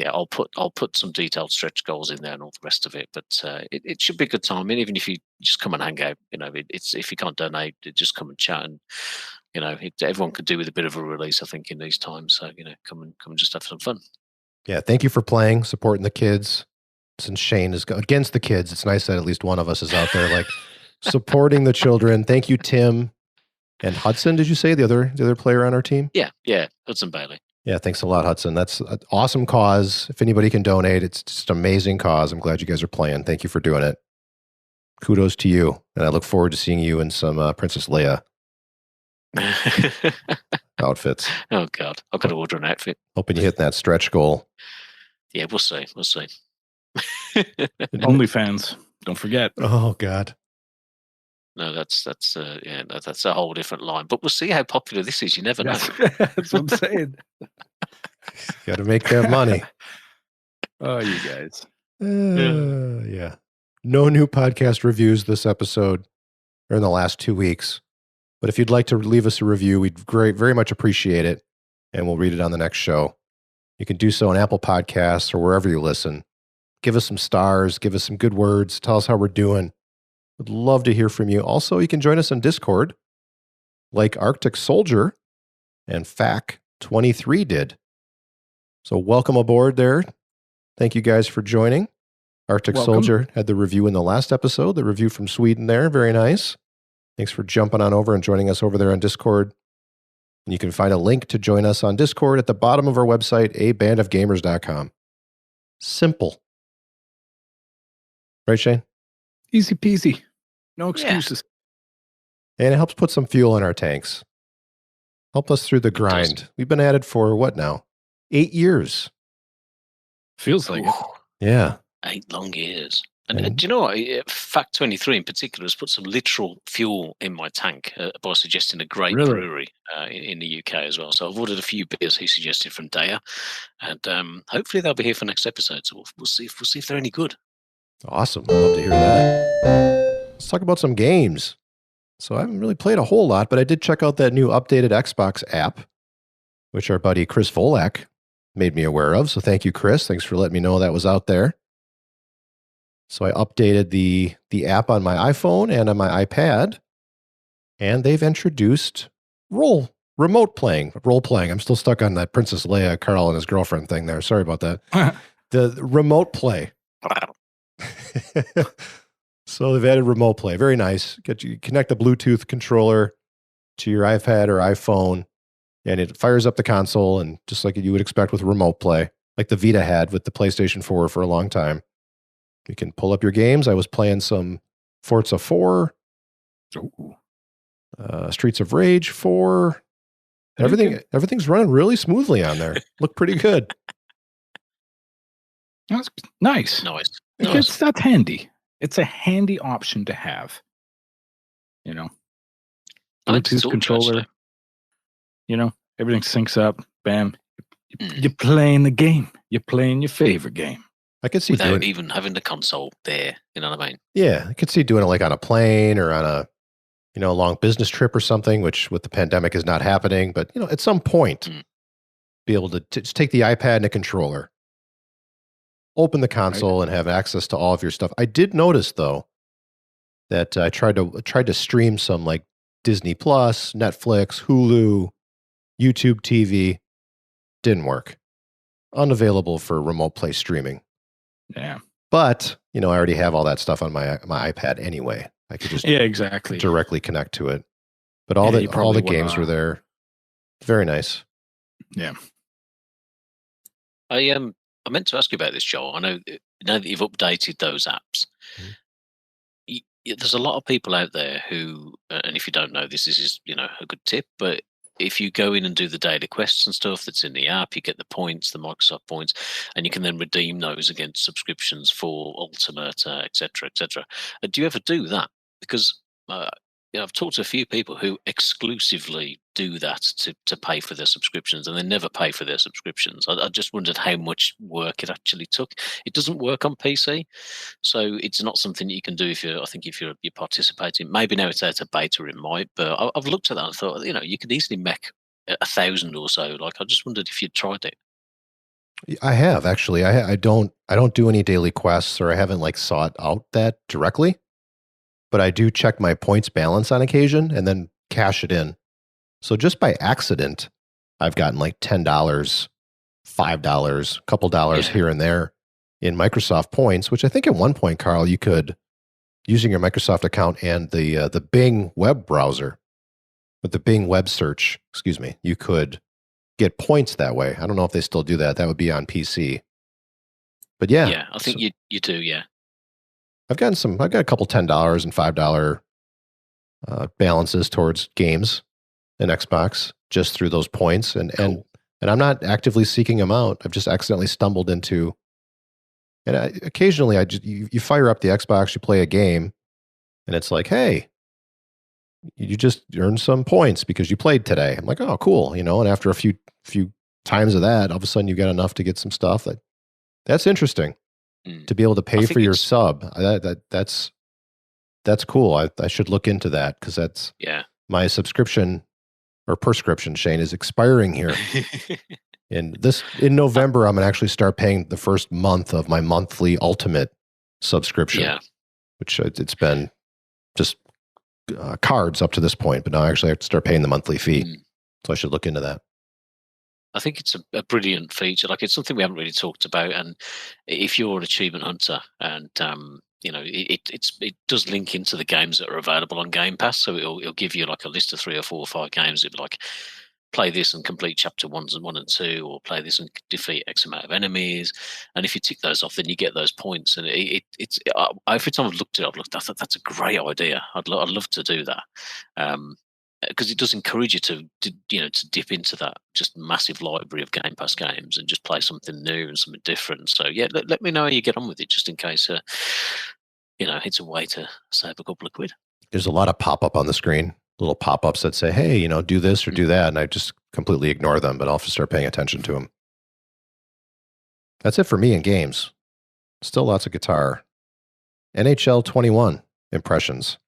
I'll put some detailed stretch goals in there and all the rest of it. But it should be a good time. I mean, even if you just come and hang out, it's if you can't donate, just come and chat, and everyone could do with a bit of a release, I think, in these times. So come and just have some fun. Yeah, thank you for playing, supporting the kids. Since Shane is against the kids, it's nice that at least one of us is out there supporting the children. Thank you, Tim and Hudson. Did you say the other player on our team? Yeah, Hudson Bailey. Yeah, thanks a lot, Hudson. That's an awesome cause. If anybody can donate, it's just an amazing cause. I'm glad you guys are playing. Thank you for doing it. Kudos to you, and I look forward to seeing you in some Princess Leia outfits. Oh God, I've got to order an outfit. Hoping you hit that stretch goal. Yeah, we'll see. OnlyFans, don't forget. Oh God. No, that's a whole different line. But we'll see how popular this is. You never know. That's what I'm saying. Got to make that money. Oh, you guys. Yeah. No new podcast reviews this episode or in the last 2 weeks. But if you'd like to leave us a review, we'd very much appreciate it, and we'll read it on the next show. You can do so on Apple Podcasts or wherever you listen. Give us some stars, give us some good words, tell us how we're doing. Would love to hear from you. Also, you can join us on Discord, like Arctic Soldier and FAC23 did. So welcome aboard there. Thank you guys for joining. Arctic Soldier had the review in the last episode, the review from Sweden there. Very nice. Thanks for jumping on over and joining us over there on Discord. And you can find a link to join us on Discord at the bottom of our website, abandofgamers.com. Simple. Right, Shane? Easy peasy. No excuses. And it helps put some fuel in our tanks. Help us through the grind. We've been at it for what now? 8 years. Feels like it. Yeah. 8 long years. And do you know what? Fact 23 in particular has put some literal fuel in my tank by suggesting a great brewery in the UK as well. So I've ordered a few beers he suggested from Daya, and hopefully they'll be here for next episode. So we'll see if they're any good. Awesome. I'd love to hear that. Let's talk about some games. So I haven't really played a whole lot, but I did check out that new updated Xbox app, which our buddy Chris Volak made me aware of. So thank you, Chris. Thanks for letting me know that was out there. So I updated the app on my iPhone and on my iPad, and they've introduced role playing. I'm still stuck on that Princess Leia, Karl, and his girlfriend thing there. Sorry about that. The remote play. So they've added remote play. Very nice. You connect a Bluetooth controller to your iPad or iPhone, and it fires up the console, and just like you would expect with remote play, like the Vita had with the PlayStation 4 for a long time. You can pull up your games. I was playing some Forza 4, Streets of Rage 4. Everything's running really smoothly on there. Look pretty good. That's nice. That's handy. It's a handy option to have. You know, Bluetooth controller. You know, everything syncs up. Bam. You're playing the game. You're playing your favorite game. I could see without even having the console there. You know what I mean? Yeah, I could see doing it like on a plane or on a long business trip or something, which with the pandemic is not happening. But at some point, be able to just take the iPad and a controller, open the console, and have access to all of your stuff. I did notice though that I tried to stream some like Disney Plus, Netflix, Hulu, YouTube TV. Didn't work. Unavailable for remote play streaming. Yeah. But, I already have all that stuff on my iPad anyway. I could just exactly directly connect to it. But all the games were there. Very nice. Yeah. I meant to ask you about this, Joel. I know now that you've updated those apps, there's a lot of people out there who, and if you don't know this is a good tip, but if you go in and do the daily quests and stuff that's in the app, you get the points, the Microsoft points, and you can then redeem those against subscriptions for Ultimate, etc., etc. Do you ever do that? Because I've talked to a few people who exclusively do that to pay for their subscriptions, and they never pay for their subscriptions. I just wondered how much work it actually took. It doesn't work on PC, so it's not something that you can do if you're participating. Maybe now it's out of beta, it might. But I've looked at that and thought, you could easily make 1,000 or so. Like, I just wondered if you'd tried it. I have actually. I don't do any daily quests, or I haven't sought out that directly. But I do check my points balance on occasion and then cash it in. So just by accident, I've gotten like $10, $5, a couple dollars here and there in Microsoft points, which I think at one point, Karl, you could, using your Microsoft account and the Bing web browser, with the Bing web search, you could get points that way. I don't know if they still do that. That would be on PC. But yeah. Yeah, I think you do, yeah. I've got a couple $10 and $5 balances towards games and Xbox just through those points, and I'm not actively seeking them out. I've just accidentally stumbled into, and occasionally you fire up the Xbox, you play a game, and it's like, hey, you just earned some points because you played today. I'm like, oh, cool, and after a few times of that, all of a sudden you got enough to get some stuff. That's interesting. To be able to pay for your sub, that's cool. I should look into that because that's my subscription or prescription, Shane, is expiring here. In November, I'm gonna actually start paying the first month of my monthly Ultimate subscription. Yeah, which it's been just cards up to this point, but now I actually have to start paying the monthly fee. So I should look into that. I think it's a brilliant feature. Like, it's something we haven't really talked about. And if you're an achievement hunter, and it does link into the games that are available on Game Pass, so it'll give you like a list of 3 or 4 or 5 games. It'll be like play this and complete chapter 1 and 2, or play this and defeat X amount of enemies. And if you tick those off, then you get those points. And every time I've looked at it, I thought that's a great idea. I'd love to do that. Because it does encourage you to dip into that just massive library of Game Pass games and just play something new and something different. So yeah, let me know how you get on with it, just in case it's a way to save a couple of quid. There's a lot of pop-up on the screen, little pop-ups that say, hey, do this or do that, and I just completely ignore them, but I'll start paying attention to them. That's it for me in games. Still lots of guitar. NHL 21 impressions.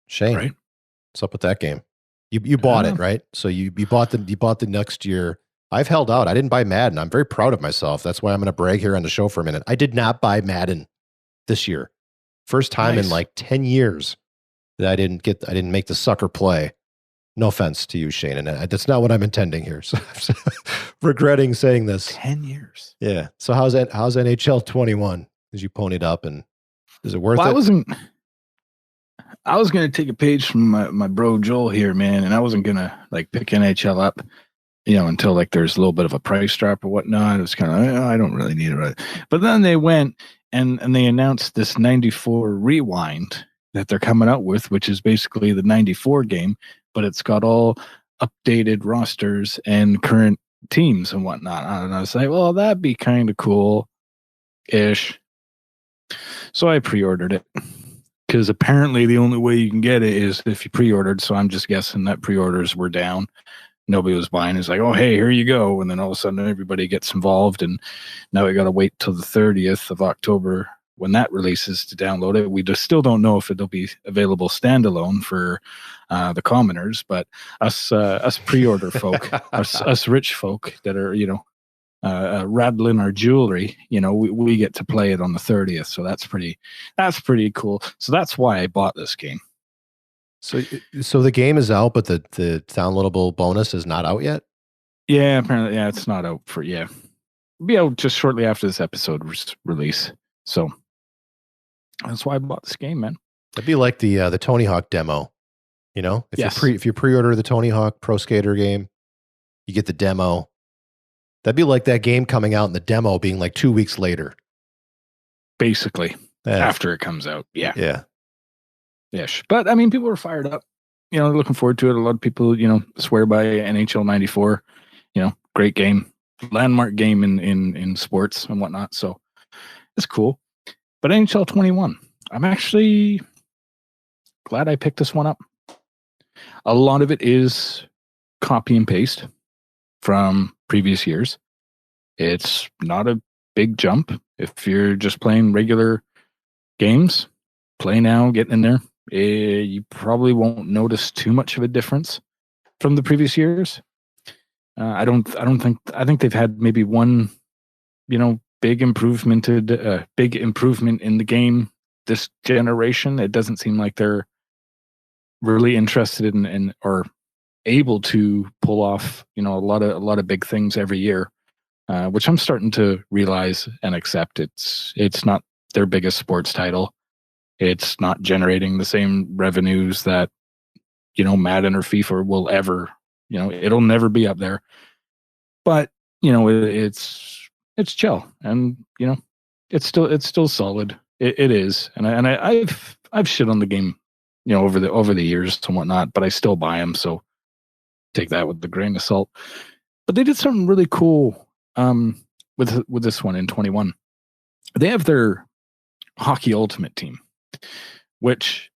Shane, right. What's up with that game? You bought it, right? So you bought the next year. I've held out. I didn't buy Madden. I'm very proud of myself. That's why I'm going to brag here on the show for a minute. I did not buy Madden this year. First time in like 10 years that I didn't make the sucker play. No offense to you, Shane, and that's not what I'm intending here. So I'm regretting saying this. 10 years. Yeah. So how's NHL 21? As you ponied up, and is it worth it? I was going to take a page from my bro Joel here, man, and I wasn't going to like pick NHL up, until like there's a little bit of a price drop or whatnot. It was kind of, I don't really need it. Right? But then they went and they announced this 94 Rewind that they're coming out with, which is basically the 94 game, but it's got all updated rosters and current teams and whatnot. And I was like, well, that'd be kind of cool-ish. So I pre-ordered it. Because apparently the only way you can get it is if you pre-ordered. So I'm just guessing that pre-orders were down. Nobody was buying. It's like, oh, hey, here you go. And then all of a sudden everybody gets involved. And now we got to wait till the 30th of October when that releases to download it. We just still don't know if it'll be available standalone for the commoners. But us pre-order folk, us rich folk that are, rattling our jewelry, we get to play it on the 30th. So that's pretty cool. So that's why I bought this game. So the game is out, but the downloadable bonus is not out yet? Yeah, apparently. Yeah, it's not out it'll be out just shortly after this episode release. So that's why I bought this game, man. That'd be like the Tony Hawk demo. If you pre-order the Tony Hawk Pro Skater game, you get the demo. That'd be like that game coming out and the demo being like 2 weeks later. Basically, after it comes out. Yeah. Yeah. Ish. But I mean, people are fired up. They're looking forward to it. A lot of people, swear by NHL 94. Great game. Landmark game in sports and whatnot. So it's cool. But NHL 21, I'm actually glad I picked this one up. A lot of it is copy and paste from previous years. It's not a big jump. If you're just playing regular games, play now, get in there, you probably won't notice too much of a difference from the previous years. I think they've had maybe one, big improvement in the game this generation. It doesn't seem like they're really interested in or able to pull off, a lot of big things every year, which I'm starting to realize and accept. It's not their biggest sports title. It's not generating the same revenues that, Madden or FIFA will ever, it'll never be up there. But, it's chill, and, it's still solid. It is. And I've shit on the game, over the years and whatnot, but I still buy them. So take that with a grain of salt. But they did something really cool with this one in 21. They have their Hockey Ultimate Team, which,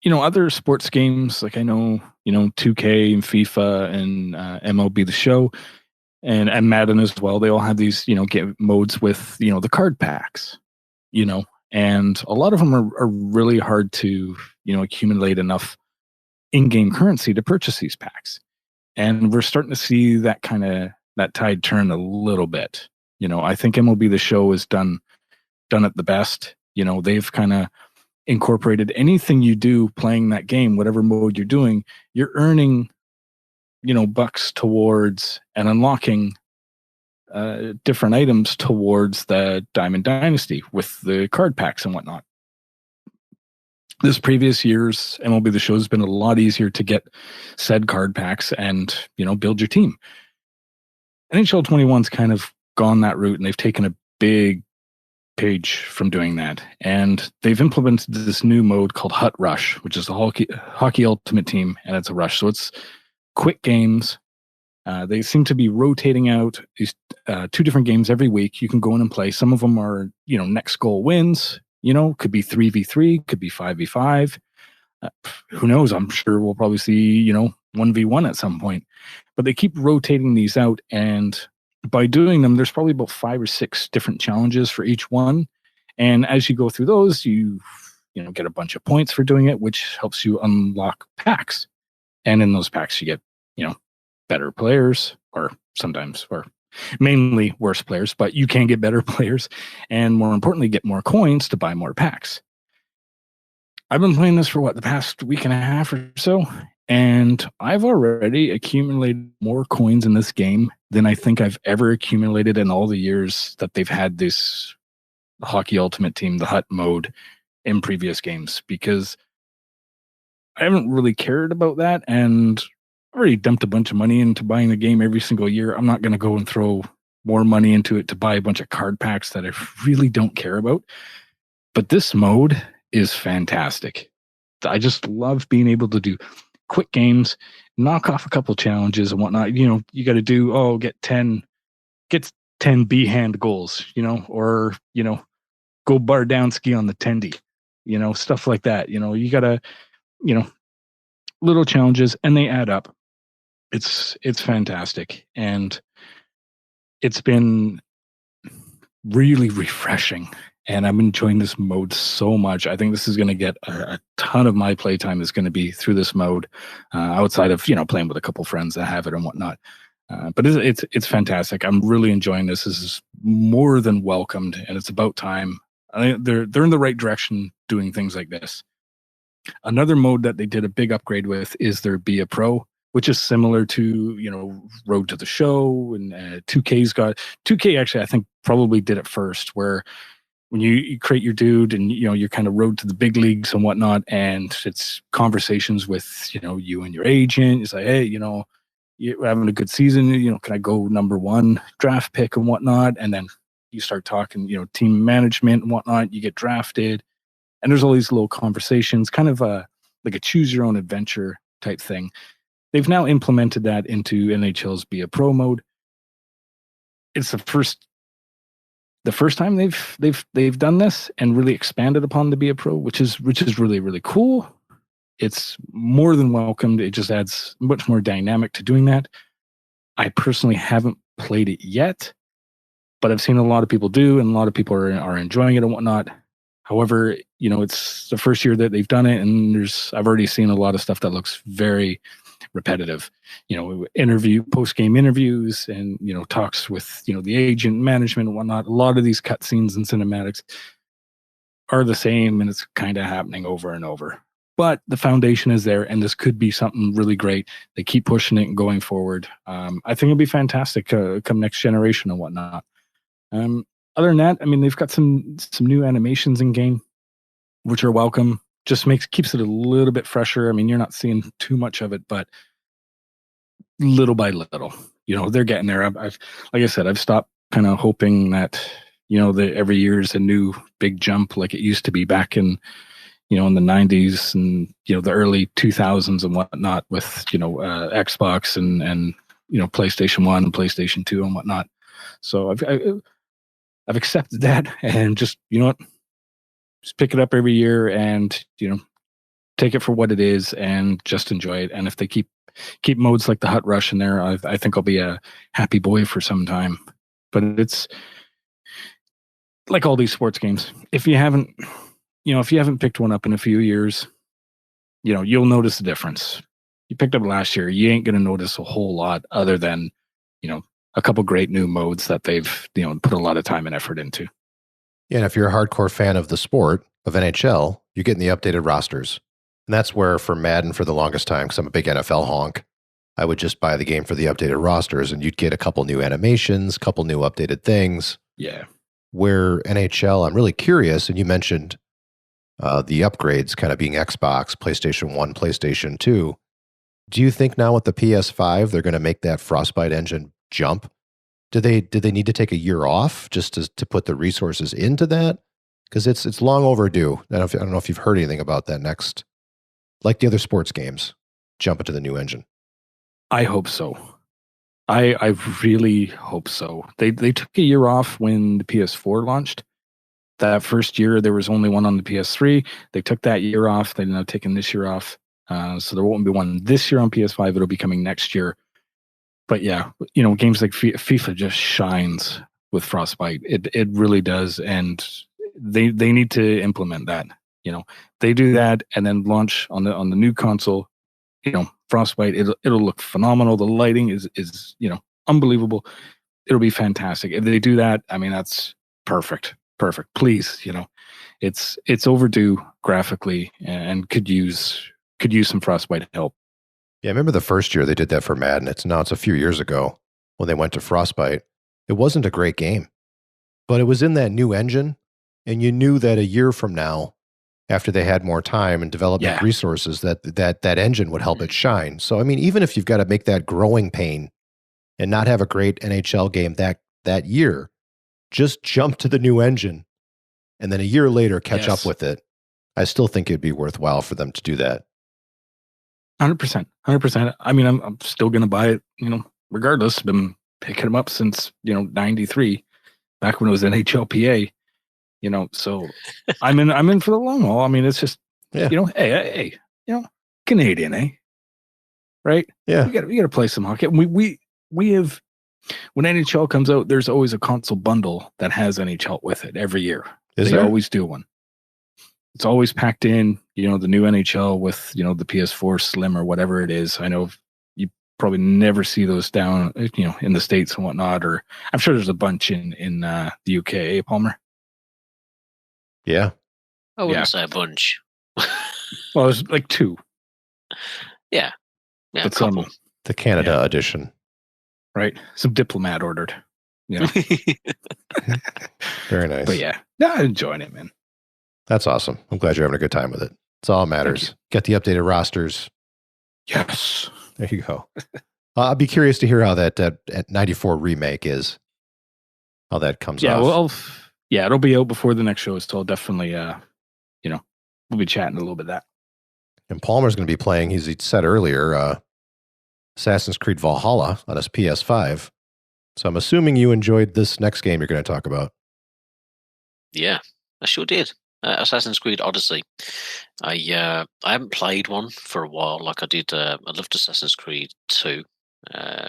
other sports games, like I know, 2K and FIFA and MLB The Show and Madden as well, they all have these, game modes with, the card packs, and a lot of them are really hard to, accumulate enough in-game currency to purchase these packs. And we're starting to see that tide turn a little bit. I think MLB The Show has done it the best. They've kind of incorporated anything you do playing that game, whatever mode you're doing, you're earning, bucks towards and unlocking different items towards the Diamond Dynasty with the card packs and whatnot. this previous year's MLB The Show has been a lot easier to get said card packs and, build your team. NHL 21's kind of gone that route, and they've taken a big page from doing that. And they've implemented this new mode called Hut Rush, which is the hockey ultimate team, and it's a rush. So it's quick games. They seem to be rotating out these 2 different games every week. You can go in and play. Some of them are, next goal wins. Could be 3v3, could be 5v5. Who knows? I'm sure we'll probably see, 1v1 at some point. But they keep rotating these out, and by doing them, there's probably about 5 or 6 different challenges for each one. And as you go through those, you get a bunch of points for doing it, which helps you unlock packs. And in those packs, you get, better players, or mainly worse players, but you can get better players, and more importantly, get more coins to buy more packs. I've been playing this for the past week and a half or so, and I've already accumulated more coins in this game than I think I've ever accumulated in all the years that they've had this Hockey Ultimate Team, the Hut mode, in previous games, because I haven't really cared about that, and I've already dumped a bunch of money into buying the game every single year. I'm not going to go and throw more money into it to buy a bunch of card packs that I really don't care about. But this mode is fantastic. I just love being able to do quick games, knock off a couple challenges and whatnot. You got to do, get 10 B-hand goals, or, go bar down ski on the tendy, stuff like that. You got to, little challenges, and they add up. It's fantastic, and it's been really refreshing, and I'm enjoying this mode so much. I think this is going to get a ton of my playtime is going to be through this mode, outside of playing with a couple friends that have it and whatnot. But it's fantastic. I'm really enjoying this. This is more than welcomed, and it's about time. They're in the right direction doing things like this. Another mode that they did a big upgrade with is their Be a Pro, which is similar to, Road to the Show, and 2K actually, I think, probably did it first, where when you create your dude and, you're kind of road to the big leagues and whatnot, and it's conversations with, you and your agent. It's like, hey, you're having a good season, can I go number 1 draft pick and whatnot? And then you start talking, team management and whatnot, you get drafted. And there's all these little conversations, kind of like a choose your own adventure type thing. They've now implemented that into NHL's Be a Pro mode. It's the first time they've done this and really expanded upon the Be a Pro, which is really, really cool. It's more than welcomed. It just adds much more dynamic to doing that. I personally haven't played it yet, but I've seen a lot of people do, and a lot of people are enjoying it and whatnot. However, it's the first year that they've done it, and I've already seen a lot of stuff that looks very repetitive. Post-game interviews, and talks with the agent, management, and whatnot. A lot of these cutscenes and cinematics are the same, and it's kind of happening over and over. But the foundation is there, and this could be something really great. They keep pushing it and going forward. I think it'll be fantastic come next generation and whatnot. Other than that, they've got some new animations in game, which are welcome. Just keeps it a little bit fresher. You're not seeing too much of it, but little by little, they're getting there. Like I said, I've stopped kind of hoping that, every year is a new big jump like it used to be back in, in the 90s and, the early 2000s and whatnot with, Xbox and PlayStation 1 and PlayStation 2 and whatnot. So I've accepted that, and just, just pick it up every year and, take it for what it is and just enjoy it. And if they keep modes like the Hut Rush in there, I think I'll be a happy boy for some time. But it's like all these sports games. If you haven't picked one up in a few years, you'll notice the difference. You picked up last year, you ain't going to notice a whole lot other than, a couple great new modes that they've, put a lot of time and effort into. Yeah, and if you're a hardcore fan of the sport of NHL, you're getting the updated rosters. And that's where, for Madden, for the longest time, because I'm a big NFL honk, I would just buy the game for the updated rosters, and you'd get a couple new animations, couple new updated things. Yeah. Where NHL, I'm really curious, and you mentioned the upgrades kind of being Xbox, PlayStation 1, PlayStation 2. Do you think now with the PS5 they're going to make that Frostbite engine jump? Did they need to take a year off just to put the resources into that? Because it's long overdue. I don't know if you've heard anything about that next, like the other sports games, jump into the new engine. I hope so. I really hope so. They took a year off when the PS4 launched. That first year, there was only one on the PS3. They took that year off. They're now taking this year off. So there won't be one this year on PS5. It'll be coming next year. But yeah, games like FIFA just shines with Frostbite. It really does, and they need to implement that. They do that and then launch on the new console. Frostbite. It'll look phenomenal. The lighting is unbelievable. It'll be fantastic if they do that. I mean, that's perfect. Please, it's overdue graphically and could use some Frostbite help. Yeah, I remember the first year they did that for Madden. It's a few years ago when they went to Frostbite. It wasn't a great game, but it was in that new engine, and you knew that a year from now, after they had more time and development resources, that engine would help it shine. So, I mean, even if you've got to make that growing pain and not have a great NHL game that year, just jump to the new engine and then a year later catch up with it. I still think it'd be worthwhile for them to do that. 100%. I mean, I'm still going to buy it, regardless. I've been picking them up since, 93, back when it was NHLPA, so I'm in for the long haul. I mean, it's just, hey, Canadian, eh? Right? Yeah. We got to play some hockey. We have, when NHL comes out, there's always a console bundle that has NHL with it every year. They always do one. It's always packed in, the new NHL with, the PS4 Slim or whatever it is. I know you probably never see those down, in the States and whatnot, or I'm sure there's a bunch in the UK, eh, Palmer? Yeah. I wouldn't say a bunch. Well, there's like 2. Yeah. Yeah, but a couple. The Canada edition. Right. Some diplomat ordered. Very nice. But yeah, I'm enjoying it, man. That's awesome. I'm glad you're having a good time with it. It's all that matters. Get the updated rosters. Yes. There you go. I'll be curious to hear how that 94 remake is. How that comes off. Well, it'll be out before the next show, so I'll definitely, we'll be chatting a little bit of that. And Palmer's going to be playing, he said earlier, Assassin's Creed Valhalla on his PS5. So I'm assuming you enjoyed this next game you're going to talk about. Yeah, I sure did. Assassin's Creed Odyssey. I haven't played one for a while. Like I did, I loved Assassin's Creed 2,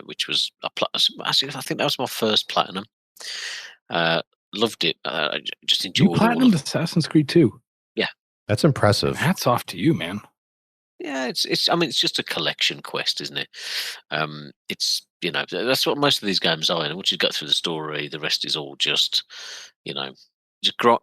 which was actually I think that was my first platinum. Loved it. I just enjoyed it. You platinumed Assassin's Creed 2? Yeah, that's impressive. Hats off to you, man. Yeah, it's. I mean, it's just a collection quest, isn't it? It's that's what most of these games are. Once you get through the story, the rest is all just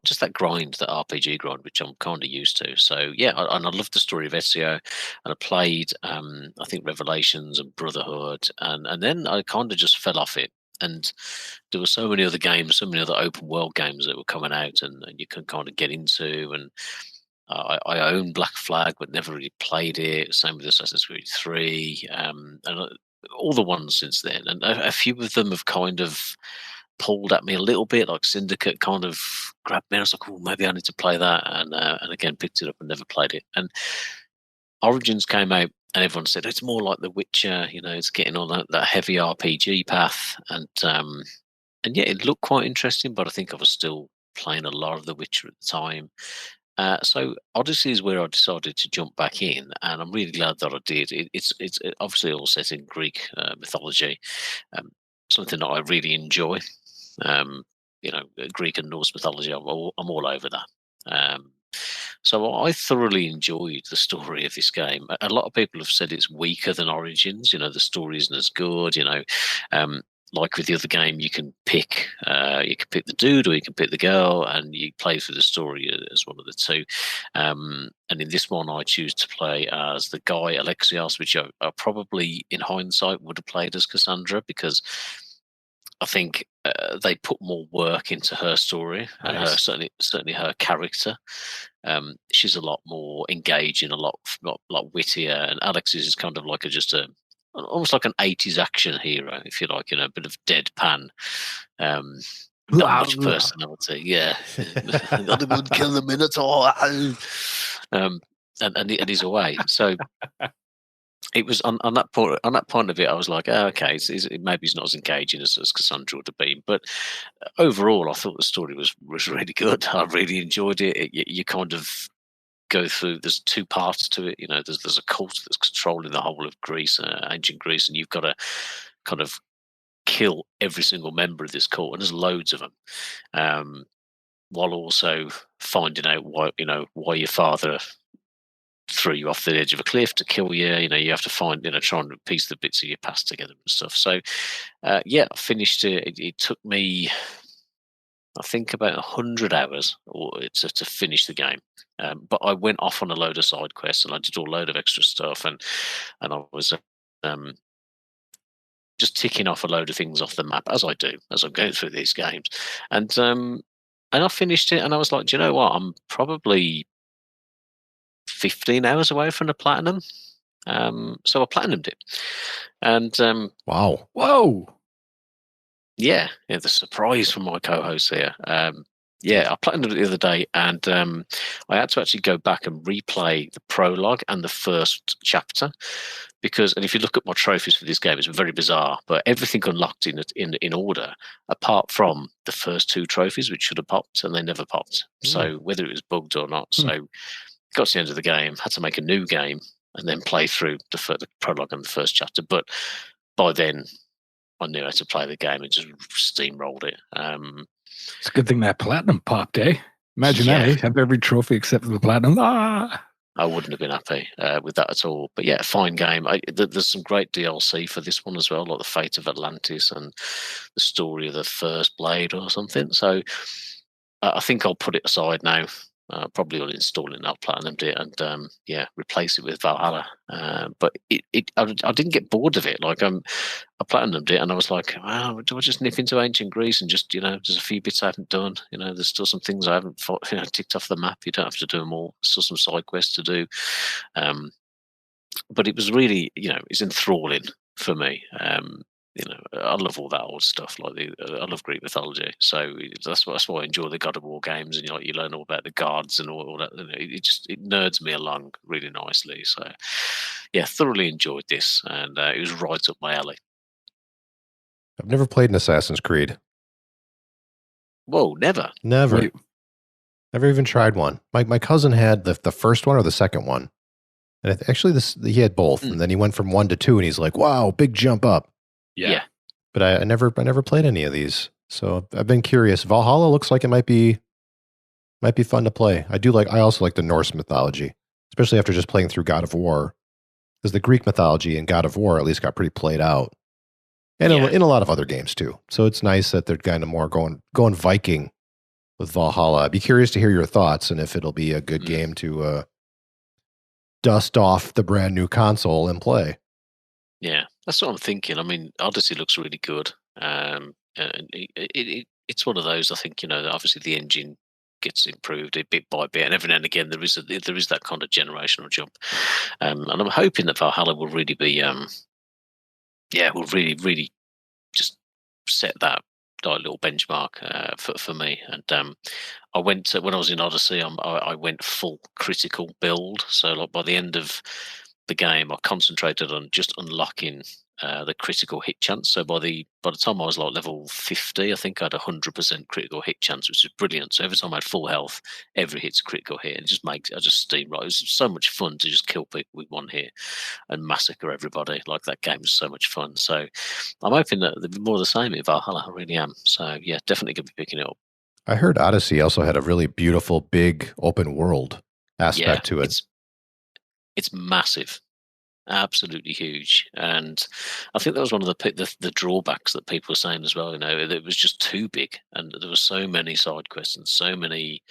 just that grind, that RPG grind, which I'm kind of used to. So yeah, and I love the story of Ezio, and I played I think Revelations and Brotherhood, and then I kind of just fell off it. And there were so many other games, so many other open world games that were coming out, and you can kind of get into. And I own Black Flag, but never really played it. Same with Assassin's Creed 3, and all the ones since then. And a few of them have kind of pulled at me a little bit, like Syndicate kind of grabbed me. I was like, oh, maybe I need to play that. And again, picked it up and never played it. And Origins came out, and everyone said it's more like The Witcher. It's getting on that heavy RPG path. And yeah, it looked quite interesting, but I think I was still playing a lot of The Witcher at the time. So Odyssey is where I decided to jump back in, and I'm really glad that I did. It's obviously all set in Greek mythology, something that I really enjoy. Greek and Norse mythology. I'm all over that. So I thoroughly enjoyed the story of this game. A lot of people have said it's weaker than Origins. The story isn't as good. Like with the other game, you can pick the dude or you can pick the girl, and you play through the story as one of the two. And in this one, I choose to play as the guy Alexios, which I probably, in hindsight, would have played as Cassandra, because I think they put more work into her story and her Nice. certainly her character. She's a lot more engaging, a lot wittier, and Alex is kind of like almost like an 80s action hero, if you like, a bit of deadpan, not much personality. Yeah, gotta go and kill the Minotaur, and he's away. So it was on that point of it, I was like, oh, okay, maybe he's not as engaging as Cassandra would have been, but overall, I thought the story was really good. I really enjoyed it. You kind of go through. There's two parts to it. There's a cult that's controlling the whole of Greece, ancient Greece, and you've got to kind of kill every single member of this cult, and there's loads of them, while also finding out why your father threw you off the edge of a cliff to kill you. You have to find, try and piece the bits of your past together and stuff. So, I finished it. It took me, I think, about 100 hours to finish the game. But I went off on a load of side quests and I did a load of extra stuff, and I was just ticking off a load of things off the map as I do as I'm going through these games, and I finished it, and I was like, do you know what? I'm probably 15 hours away from the platinum. So I platinumed it, and Wow. Whoa. yeah, the surprise from my co-host here. I platinumed it the other day, and I had to actually go back and replay the prologue and the first chapter, and if you look at my trophies for this game, it's very bizarre, but everything unlocked in order, apart from the first two trophies, which should have popped, and they never popped. So whether it was bugged or not, so got to the end of the game, had to make a new game, and then play through the prologue and the first chapter. But by then, I knew how to play the game and just steamrolled it. It's a good thing that platinum popped, eh? Imagine that, eh? Have every trophy except for the platinum. I wouldn't have been happy with that at all. But yeah, fine game. There's some great DLC for this one as well, like the Fate of Atlantis and the story of the First Blade or something. So I think I'll put it aside now. Probably uninstall it now, platinumed it, and replace it with Valhalla. But I didn't get bored of it. Like I platinumed it, and I was like, wow, do I just nip into ancient Greece and just there's a few bits I haven't done. There's still some things I haven't ticked off the map. You don't have to do them all. There's still some side quests to do. But it was really it's enthralling for me. I love all that old stuff. I love Greek mythology, so that's why I enjoy the God of War games. And you learn all about the gods and all that. It nerds me along really nicely. So, yeah, thoroughly enjoyed this, and it was right up my alley. I've never played an Assassin's Creed. Whoa, never. Never even tried one. My cousin had the first one or the second one, and actually he had both, and then he went from 1 to 2, and he's like, wow, big jump up. Yeah. But I never played any of these, so I've been curious. Valhalla looks like it might be fun to play. I also like the Norse mythology, especially after just playing through God of War, because the Greek mythology in God of War at least got pretty played out, and in a lot of other games too. So it's nice that they're kind of more going Viking with Valhalla. I'd be curious to hear your thoughts and if it'll be a good game to dust off the brand new console and play. Yeah, that's what I'm thinking. I mean, Odyssey looks really good. It's one of those. I think obviously the engine gets improved a bit by bit, and every now and again there is that kind of generational jump. And I'm hoping that Valhalla will really be, will really just set that little benchmark for me. And I went when I was in Odyssey, I went full critical build. So like by the end of the game, I concentrated on just unlocking the critical hit chance. So by the time I was like level 50, I think I had 100% critical hit chance, which is brilliant. So every time I had full health, every hit's a critical hit. I just steamroll. It was so much fun to just kill people with one hit and massacre everybody. Like that game was so much fun. So I'm hoping that there'll be more of the same in Valhalla. I really am. So yeah, definitely going to be picking it up. I heard Odyssey also had a really beautiful, big open world aspect to it. It's massive, absolutely huge, and I think that was one of the drawbacks that people were saying as well. It was just too big, and there were so many side quests and so many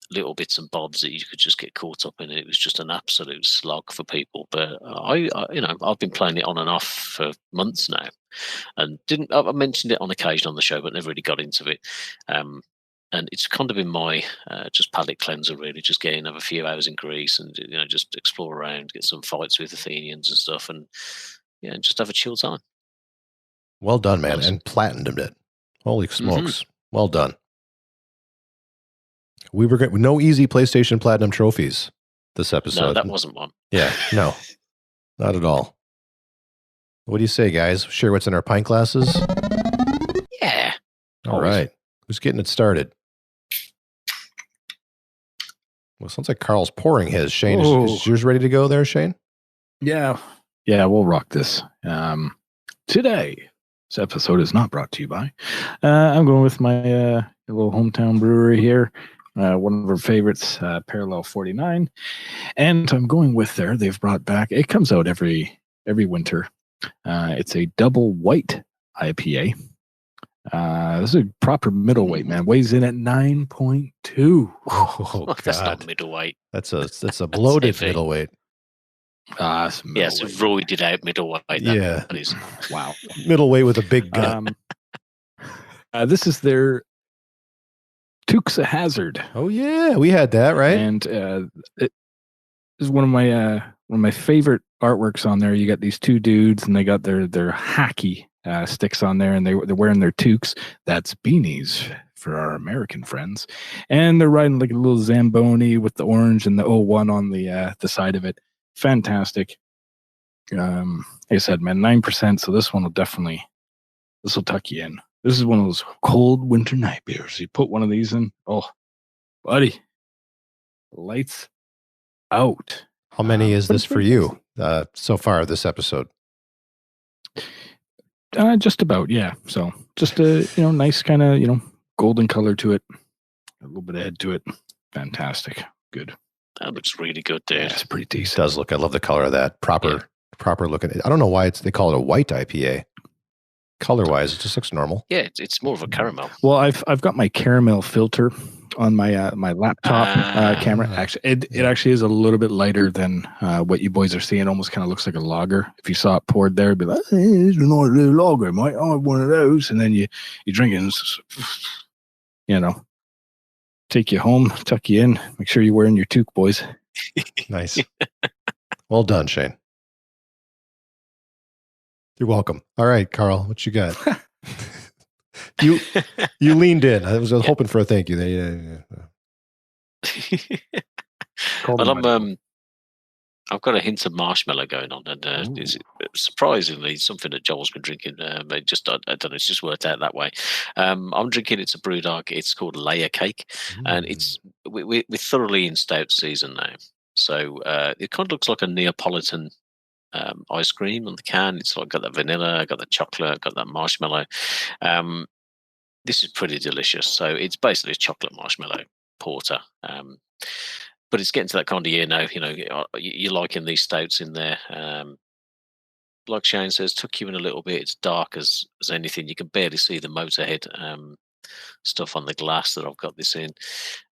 little bits and bobs that you could just get caught up in. It was just an absolute slog for people. But I've been playing it on and off for months now, and didn't. I mentioned it on occasion on the show, but never really got into it. And it's kind of been my just palate cleanser, really. Just getting have a few hours in Greece and just explore around, get some fights with Athenians and stuff, and just have a chill time. Well done, man, and platinumed it. Holy smokes! Well done. We were no easy PlayStation Platinum trophies this episode. No, that wasn't one. Yeah, no, not at all. What do you say, guys? Share what's in our pint glasses? Yeah. All right. Who's getting it started? Well, it sounds like Karl's pouring his. Shane, is yours ready to go there, Shane? Yeah. Yeah, we'll rock this. Today, this episode is not brought to you by. I'm going with my little hometown brewery here. One of our favorites, Parallel 49. And I'm going with they've brought back, it comes out every winter. It's a double white IPA. This is a proper middleweight, man. Weighs in at 9.2. Oh, God. That's not middleweight. That's a bloated middleweight. It's a roided out middleweight. That is. Wow. Middleweight with a big gut. This is their Toques a Hazard. Oh yeah, we had that, right? And it is one of my favorite artworks on there. You got these two dudes, and they got their hacky sticks on there, and they're wearing their toques. That's beanies for our American friends, and they're riding like a little Zamboni with the orange and the 01 on the side of it. Fantastic. Like I said, man, 9%. So this will tuck you in. This is one of those cold winter night beers. You put one of these in, oh, buddy, lights out. How many is this for you so far this episode? Just about, yeah. So just a nice kind of golden color to it, a little bit of head to it. Fantastic, good. That looks really good, dude. Yeah, it's pretty decent. It does look. I love the color of that. Proper looking. I don't know why they call it a white IPA. Color-wise, it just looks normal. Yeah, it's more of a caramel. Well, I've got my caramel filter on my my laptop camera. Actually, it actually is a little bit lighter than what you boys are seeing. Almost kind of looks like a lager. If you saw it poured there, it'd be like, hey, "It's a nice little lager, mate. I have one of those." And then you drink it, and take you home, tuck you in. Make sure you're wearing your toque, boys. Nice. Well done, Shane. You're welcome. All right, Karl, what you got? you leaned in. I was hoping for a thank you. Well, I've got a hint of marshmallow going on, and it's surprisingly something that Joel's been drinking. I don't know, it's just worked out that way. I'm drinking. It's a BrewDog. It's called Layer Cake, and we're thoroughly in stout season now. So it kind of looks like a Neapolitan ice cream on the can. It's like got that vanilla, got that chocolate, got that marshmallow. This is pretty delicious. So it's basically a chocolate marshmallow porter. But it's getting to that kind of year now. You're liking these stouts in there. Like Shane says, took you in a little bit. It's dark as anything. You can barely see the Motorhead stuff on the glass that I've got this in,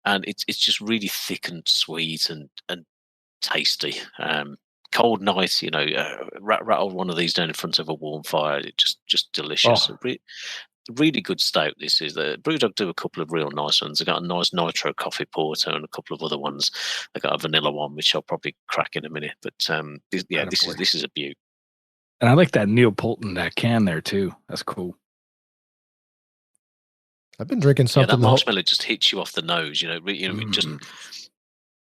and it's just really thick and sweet and tasty. Cold night, rattle one of these down in front of a warm fire. It's just delicious. Really good stout. This is the BrewDog do a couple of real nice ones. They got a nice nitro coffee porter and a couple of other ones. They got a vanilla one, which I'll probably crack in a minute. But this is a beaut. And I like that Neapolitan can there too. That's cool. I've been drinking something. Yeah, that marshmallow just hits you off the nose.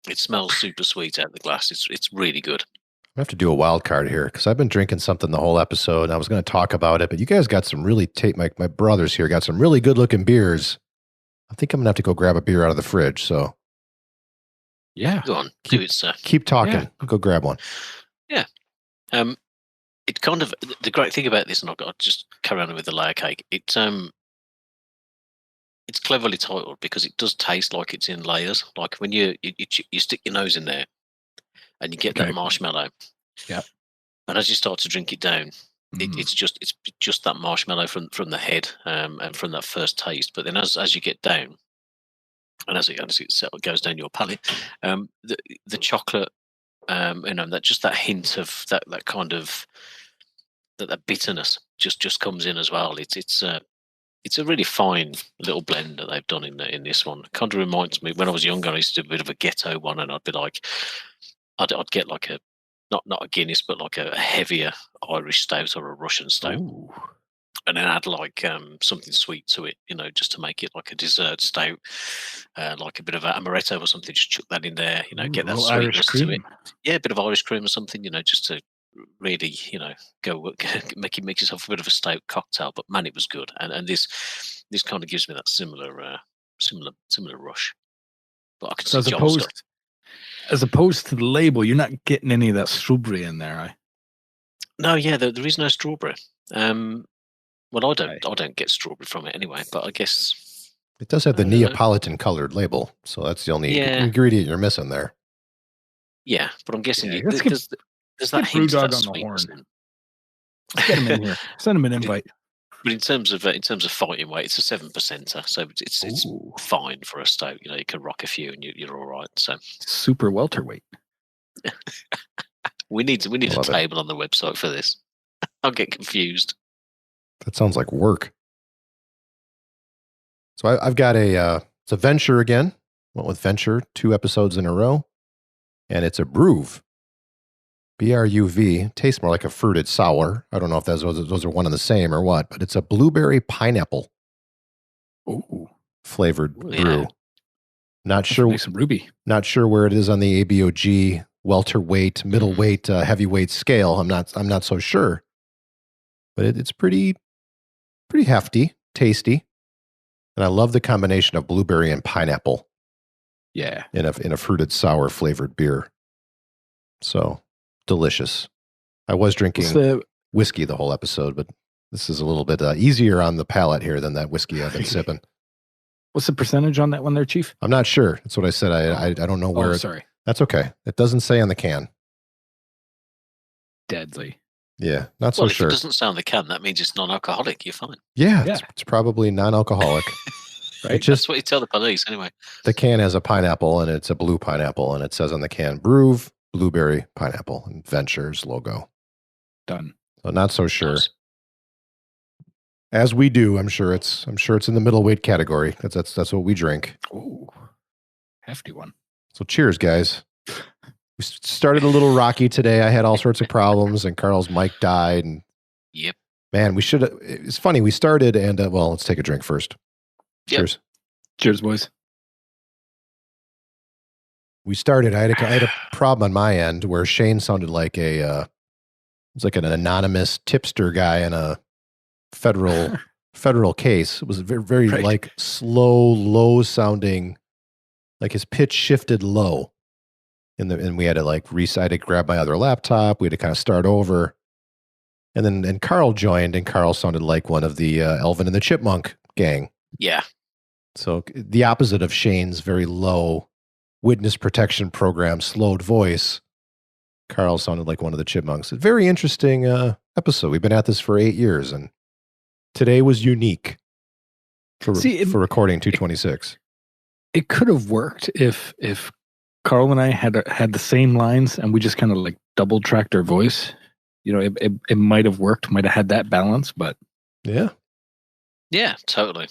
It smells super sweet out of the glass. It's really good. I have to do a wild card here because I've been drinking something the whole episode. And I was going to talk about it, but you guys got some really my brothers here got some really good looking beers. I think I'm going to have to go grab a beer out of the fridge. So yeah, go on, do it, sir. Keep talking. Yeah. I'll go grab one. Yeah. It kind of the great thing about this, and I'll just carry on with the layer cake. It's cleverly titled because it does taste like it's in layers. Like when you stick your nose in there. And you get that marshmallow. Yeah. And as you start to drink it down, it's just that marshmallow from the head and from that first taste. But then as you get down, and as it goes down your palate, the chocolate, that just that hint of that kind of that bitterness just comes in as well. It's a really fine little blend that they've done in this one. It kind of reminds me when I was younger. I used to do a bit of a ghetto one, and I'd be like, I'd get like a not a Guinness, but like a heavier Irish stout or a Russian stout. Ooh. And then add like something sweet to it, just to make it like a dessert stout, like a bit of amaretto or something. Just chuck that in there, get that sweetness to it. Yeah, a bit of Irish cream or something, just to really, go make yourself a bit of a stout cocktail. But man, it was good, and this kind of gives me that similar rush. But I can So see John's got. as opposed to the label, you're not getting any of that strawberry in there, right? No, yeah, there is no strawberry. Well, I don't get strawberry from it anyway, but I guess it does have the Neapolitan colored label, so that's the only ingredient you're missing there. Yeah, but I'm guessing there's that hint of that sweetness. Let's get him in here. Send him an invite. But in terms of fighting weight, it's a 7%er, so it's fine for a stout. You can rock a few and you're all right. So super welterweight. we need a table on the website for this. I'll get confused. That sounds like work. So I've got it's a Vennture again. Went with Vennture 2 episodes in a row. And it's a Bruv. BRUV. Tastes more like a fruited sour. I don't know if those are one and the same or what, but it's a blueberry pineapple flavored brew. Not sure. Some ruby. Not sure where it is on the ABOG welterweight, middleweight, heavyweight scale. I'm not so sure. But it's pretty hefty, tasty, and I love the combination of blueberry and pineapple. Yeah, in a fruited sour flavored beer. So delicious. I was drinking whiskey the whole episode, but this is a little bit easier on the palate here than that whiskey I've been sipping. What's the percentage on that one there, Chief? I'm not sure. That's what I said. I don't know where. Sorry. That's okay. It doesn't say on the can. Deadly. Yeah, not so sure. If it doesn't say on the can, that means it's non-alcoholic. You're fine. Yeah. It's probably non-alcoholic. Right? That's what you tell the police anyway. The can has a pineapple, and it's a blue pineapple, and it says on the can, Brew, blueberry, pineapple, and Venture's logo. Done. So not so sure. Nice. As we do, I'm sure it's in the middleweight category, because that's what we drink. Ooh, hefty one. So cheers, guys. We started a little rocky today. I had all sorts of problems, and Karl's mic died. And yep. Man, it's funny. We started, and let's take a drink first. Yep. Cheers. Cheers, boys. We started. I had a problem on my end where Shane sounded like it's like an anonymous tipster guy in a federal case. It was very, very like slow, low sounding, like his pitch shifted low. And we had to I had to grab my other laptop. We had to kind of start over. And then Karl joined, and Karl sounded like one of the Alvin and the Chipmunk gang. Yeah. So the opposite of Shane's very low witness protection program, slowed voice. Karl sounded like one of the Chipmunks. A very interesting episode. We've been at this for 8 years, and today was unique for recording 226. It could have worked if Karl and I had the same lines, and we just kind of double tracked our voice. It might have worked, might have had that balance, but yeah, totally.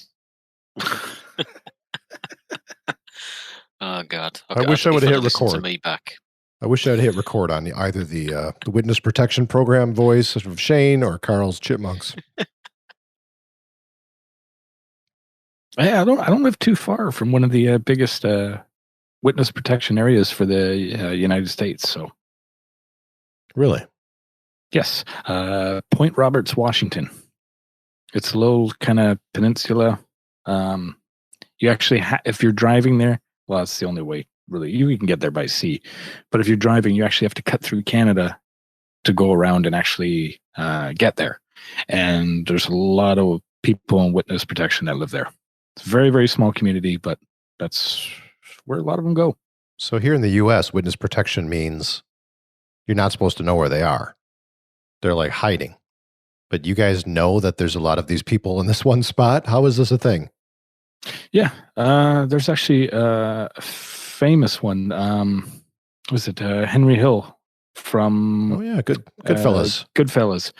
Oh God! I wish I would have hit record. To me back. I wish I'd hit record on either the witness protection program voice of Shane or Karl's Chipmunks. I don't live too far from one of the biggest witness protection areas for the United States. So, really, yes, Point Roberts, Washington. It's a little kind of peninsula. You actually, if you're driving there, well, it's the only way really. You can get there by sea, but if you're driving, you actually have to cut through Canada to go around and actually get there. And there's a lot of people in witness protection that live there. It's a very, very small community, but that's where a lot of them go. So here in the U.S., witness protection means you're not supposed to know where they are. They're hiding. But you guys know that there's a lot of these people in this one spot. How is this a thing? Yeah, there's actually a famous one. Was it Henry Hill? from Goodfellas. Goodfellas.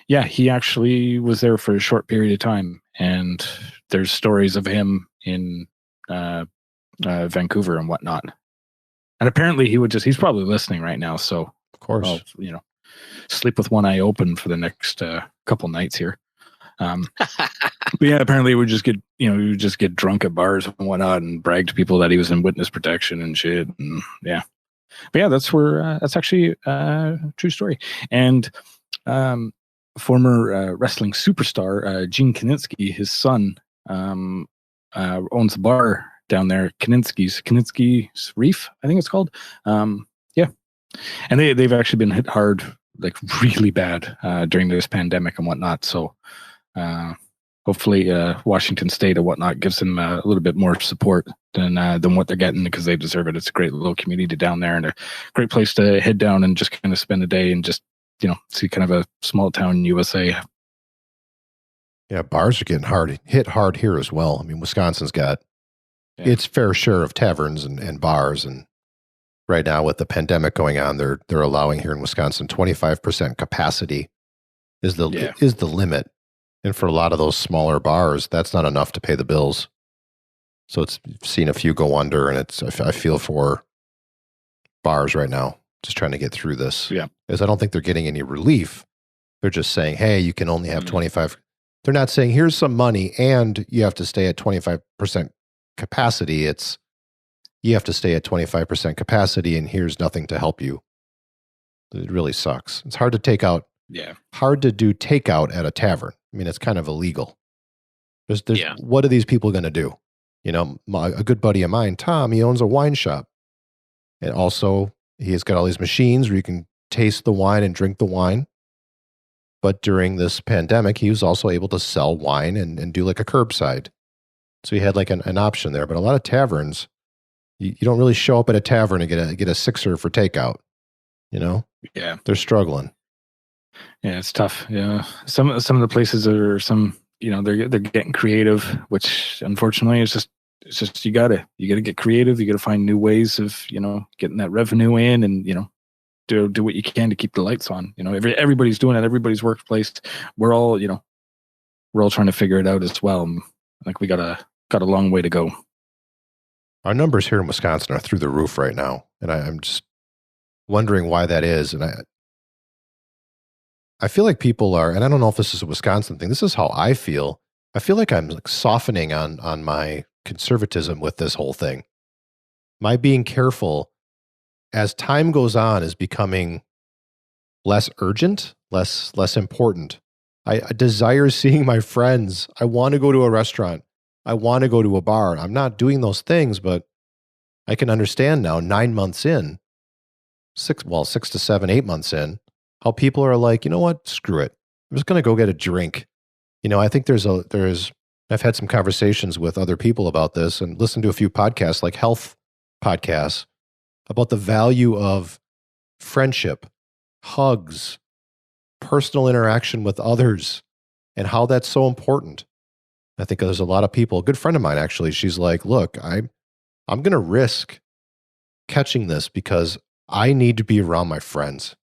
Yeah, he actually was there for a short period of time, and there's stories of him in Vancouver and whatnot. And apparently he's probably listening right now, so Of course. I'll, sleep with one eye open for the next couple nights here. But yeah, apparently he would just get drunk at bars and whatnot and brag to people that he was in witness protection and shit. And yeah. But yeah, that's actually a true story. And former wrestling superstar Gene Kininsky, his son, owns a bar down there, Kininsky's Reef, I think it's called. Yeah, and they've actually been hit hard, like really bad, during this pandemic and whatnot. So hopefully Washington State and whatnot gives them a little bit more support than what they're getting, because they deserve it. It's a great little community down there and a great place to head down and just kind of spend a day and just see kind of a small town USA. Yeah, bars are getting hit hard here as well. I mean, Wisconsin's got its fair share of taverns and bars, and right now with the pandemic going on, they're allowing here in Wisconsin 25% capacity is the limit. And for a lot of those smaller bars, that's not enough to pay the bills. So it's seen a few go under, and I feel for bars right now, just trying to get through this. Yeah. Because I don't think they're getting any relief. They're just saying, hey, you can only have 25. They're not saying, here's some money and you have to stay at 25% capacity. It's, you have to stay at 25% capacity and here's nothing to help you. It really sucks. It's hard to take out. Yeah. Hard to do takeout at a tavern. I mean, it's kind of illegal. What are these people going to do? A good buddy of mine, Tom, he owns a wine shop. And also, he has got all these machines where you can taste the wine and drink the wine. But during this pandemic, he was also able to sell wine and do like a curbside. So he had like an option there. But a lot of taverns, you don't really show up at a tavern and get a sixer for takeout. Yeah, they're struggling. Yeah, it's tough. Yeah, some of the places are they're getting creative, which unfortunately is just you gotta get creative. You gotta find new ways of getting that revenue in, and do what you can to keep the lights on. Everybody's doing it. Everybody's workplace. We're all trying to figure it out as well. I think we got a long way to go. Our numbers here in Wisconsin are through the roof right now, and I'm just wondering why that is. And I feel like people are, and I don't know if this is a Wisconsin thing. This is how I feel. I feel like I'm like softening on my conservatism with this whole thing. My being careful as time goes on is becoming less urgent, less important. I desire seeing my friends. I want to go to a restaurant. I want to go to a bar. I'm not doing those things, but I can understand now 9 months in, 6 to 7, 8 months in, how people are like, you know what? Screw it. I'm just going to go get a drink. I think I've had some conversations with other people about this and listened to a few podcasts, like health podcasts, about the value of friendship, hugs, personal interaction with others, and how that's so important. I think there's a lot of people, a good friend of mine, actually, she's like, look, I'm going to risk catching this because I need to be around my friends.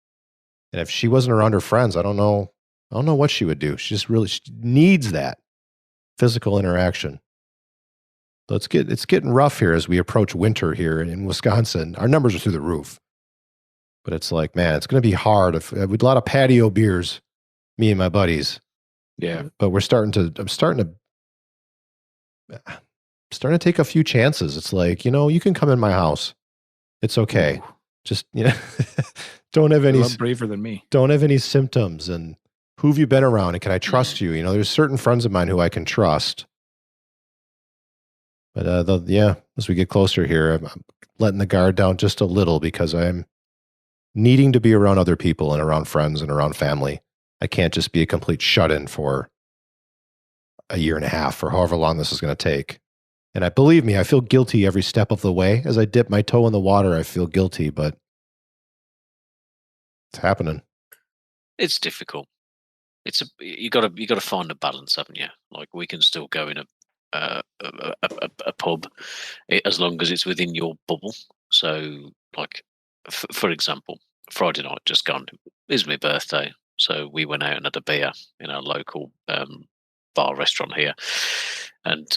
And if she wasn't around her friends, I don't know what she would do. She needs that physical interaction. So it's getting rough here as we approach winter here in Wisconsin. Our numbers are through the roof. But it's like, man, it's going to be hard. With a lot of patio beers, me and my buddies. Yeah. But I'm starting to take a few chances. It's like, you can come in my house. It's okay. Ooh. Just, don't have any. You're braver than me. Don't have any symptoms. And who have you been around? And can I trust you? There's certain friends of mine who I can trust. But as we get closer here, I'm letting the guard down just a little because I'm needing to be around other people and around friends and around family. I can't just be a complete shut-in for a year and a half or however long this is going to take. And believe me, I feel guilty every step of the way. As I dip my toe in the water, I feel guilty, but it's happening. It's difficult. You got to find a balance, haven't you? Like, we can still go in a pub as long as it's within your bubble. So, like, for example, Friday night just gone. It was my birthday, so we went out and had a beer in our local bar restaurant here, and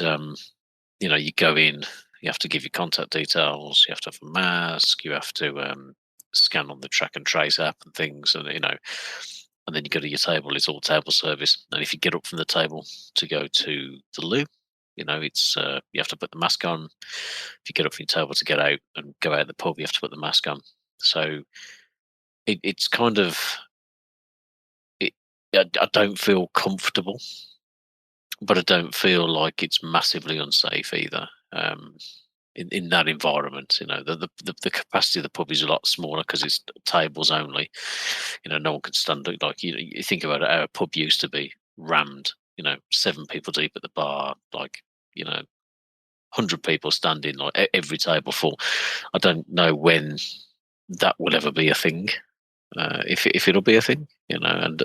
you go in, you have to give your contact details, you have to have a mask, you have to scan on the track and trace app and things, and and then you go to your table. It's all table service, and if you get up from the table to go to the loo, it's you have to put the mask on. If you get up from your table to get out and go out the pub, you have to put the mask on. So it's kind of I don't feel comfortable, but I don't feel like it's massively unsafe either. In that environment, the capacity of the pub is a lot smaller because it's tables only. No one can stand it. Like you think about it, our pub used to be rammed. 7 people deep at the bar, like 100 people standing, like every table full. I don't know when that will ever be a thing. If it'll be a thing, and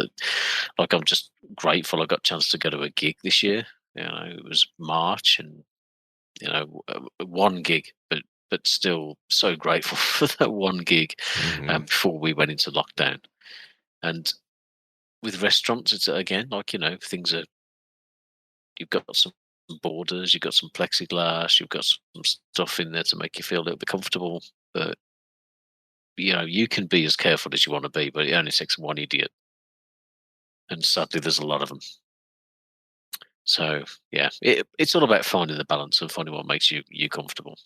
like I'm just grateful I got a chance to go to a gig this year. It was March, and one gig, but still so grateful for that one gig before we went into lockdown. And with restaurants, it's again like things are. You've got some borders, you've got some plexiglass, you've got some stuff in there to make you feel a little bit comfortable, but you can be as careful as you want to be, but it only takes one idiot. And sadly, there's a lot of them. So, yeah, it's all about finding the balance and finding what makes you comfortable.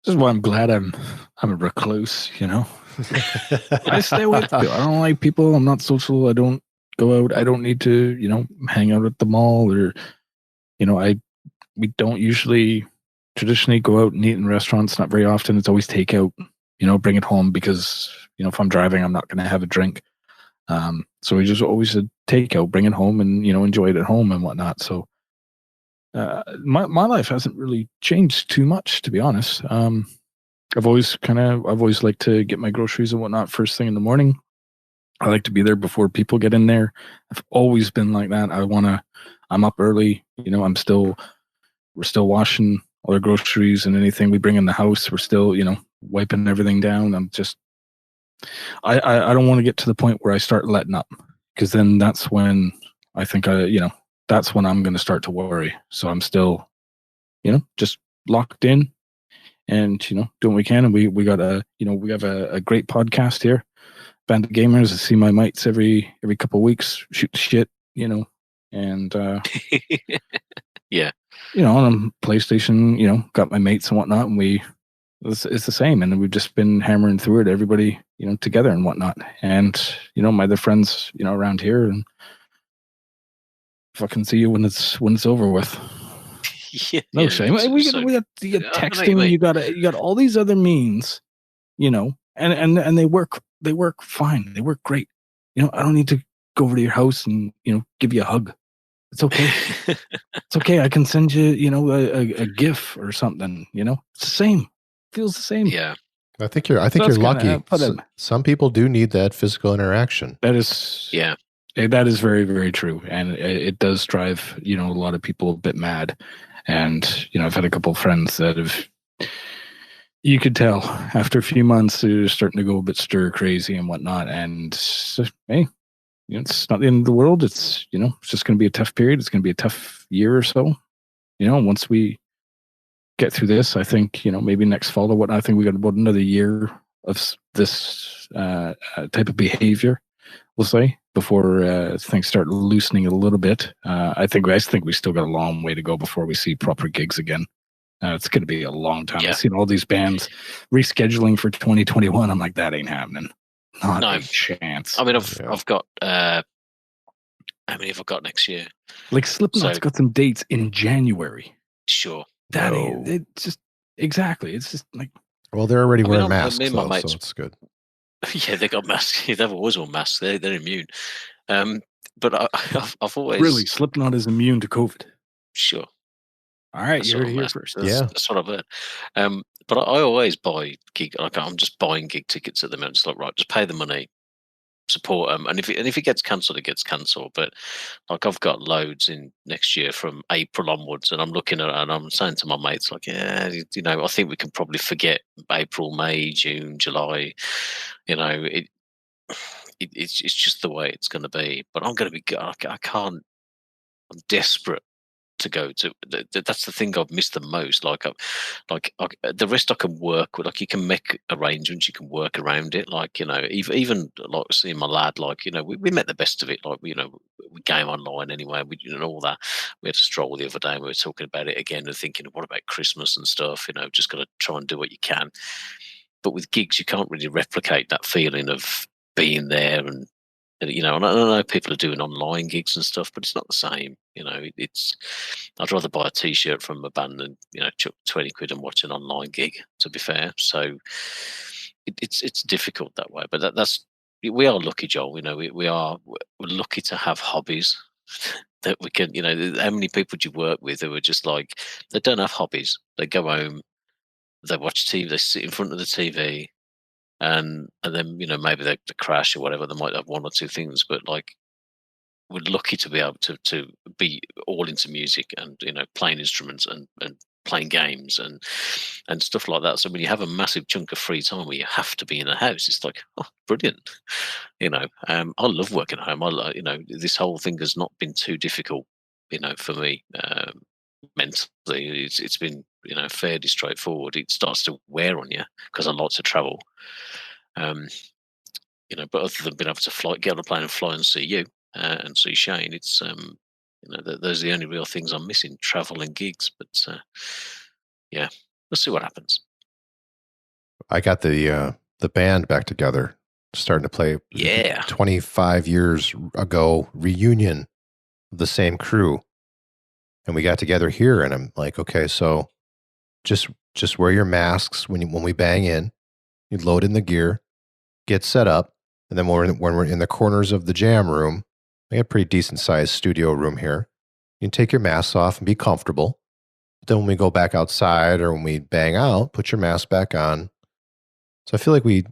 This is why I'm glad I'm a recluse, I stay away from people. I don't like people. I'm not social. I don't go out. I don't need to, hang out at the mall or, we don't usually traditionally go out and eat in restaurants. Not very often. It's always takeout. Bring it home because, if I'm driving, I'm not going to have a drink. So we just always take out, bring it home and, enjoy it at home and whatnot. So my life hasn't really changed too much, to be honest. I've always liked to get my groceries and whatnot first thing in the morning. I like to be there before people get in there. I've always been like that. I'm up early, we're still washing all our groceries and anything we bring in the house. We're still, wiping everything down. I don't want to get to the point where I start letting up, because then that's when I think that's when I'm going to start to worry. So I'm still, just locked in and, doing what we can. And we got we have a great podcast here, Band of Gamers. I see my mates every couple of weeks, shoot the shit, and yeah. On PlayStation, got my mates and whatnot, and it's the same, and we've just been hammering through it, everybody, together and whatnot. And my other friends, around here, and fucking see you when it's over with. No shame. We got texting. You got all these other means, and they work fine. They work great. I don't need to go over to your house and give you a hug. It's okay. It's okay. I can send you, a GIF or something. It's the same. Feels the same. Yeah. I think you're lucky. Some people do need that physical interaction. That is, yeah, that is very, very true, and it does drive a lot of people a bit mad. And I've had a couple of friends that have, you could tell after a few months they're starting to go a bit stir crazy and whatnot. And hey, it's not the end of the world. It's it's just going to be a tough period. It's going to be a tough year or so. Once we get through this, I think maybe next fall or whatnot, I think we got about another year of this type of behavior, we'll say, before things start loosening a little bit. I think we still got a long way to go before we see proper gigs again. It's going to be a long time. Yeah. I've seen all these bands rescheduling for 2021. I'm like, that ain't happening. Not a chance. I mean, I've got how many have I got next year? Like Slipknot's got some dates in January. Sure. It's just exactly. It's just like, well, they're already wearing masks, so it's good. Yeah, they got masks. They've always worn masks. They're immune. But I've always really Slipknot is immune to COVID. Sure. All right, you heard it here first. That's what I've heard. But I always buy gig. Like I'm just buying gig tickets at the moment. It's like, right, just pay the money. support them. And if it gets cancelled, it gets cancelled. But like I've got loads in next year from April onwards, and I'm looking at and I'm saying to my mates like, yeah, I think we can probably forget April, May, June, July. It's just the way it's going to be. But I'm going to be. I can't. I'm desperate to go to. That's the thing I've missed the most. The rest I can work with. Like you can make arrangements, you can work around it. Like even like seeing my lad. Like we met the best of it. Like we game online anyway. We all that. We had a stroll the other day. And we were talking about it again and thinking, what about Christmas and stuff? Just got to try and do what you can. But with gigs, you can't really replicate that feeling of being there and and I know people are doing online gigs and stuff, but it's not the same. I'd rather buy a T-shirt from a band than chuck 20 quid and watch an online gig. To be fair, so it's difficult that way. But we are lucky, Joel. We're lucky to have hobbies that we can. How many people do you work with who are just like they don't have hobbies? They go home, they watch TV, they sit in front of the TV. And then maybe they crash or whatever. They might have one or two things, but like we're lucky to be able to be all into music and playing instruments and playing games and stuff like that. So when you have a massive chunk of free time where you have to be in the house, it's like, oh, brilliant. I love working at home. This whole thing has not been too difficult. For me mentally, it's been fairly straightforward. It starts to wear on you because I like to travel. But other than being able to get on a plane and fly and see you and see Shane, it's those are the only real things I'm missing: travel and gigs. But yeah, let's see what happens. I got the band back together, starting to play. Yeah, 25 years ago, reunion of the same crew, and we got together here. And I'm like, okay, so just wear your masks when we bang in. You load in the gear, get set up, and then when we're in the corners of the jam room, we have a pretty decent sized studio room here. You can take your masks off and be comfortable. But then when we go back outside or when we bang out, put your mask back on. So I feel like we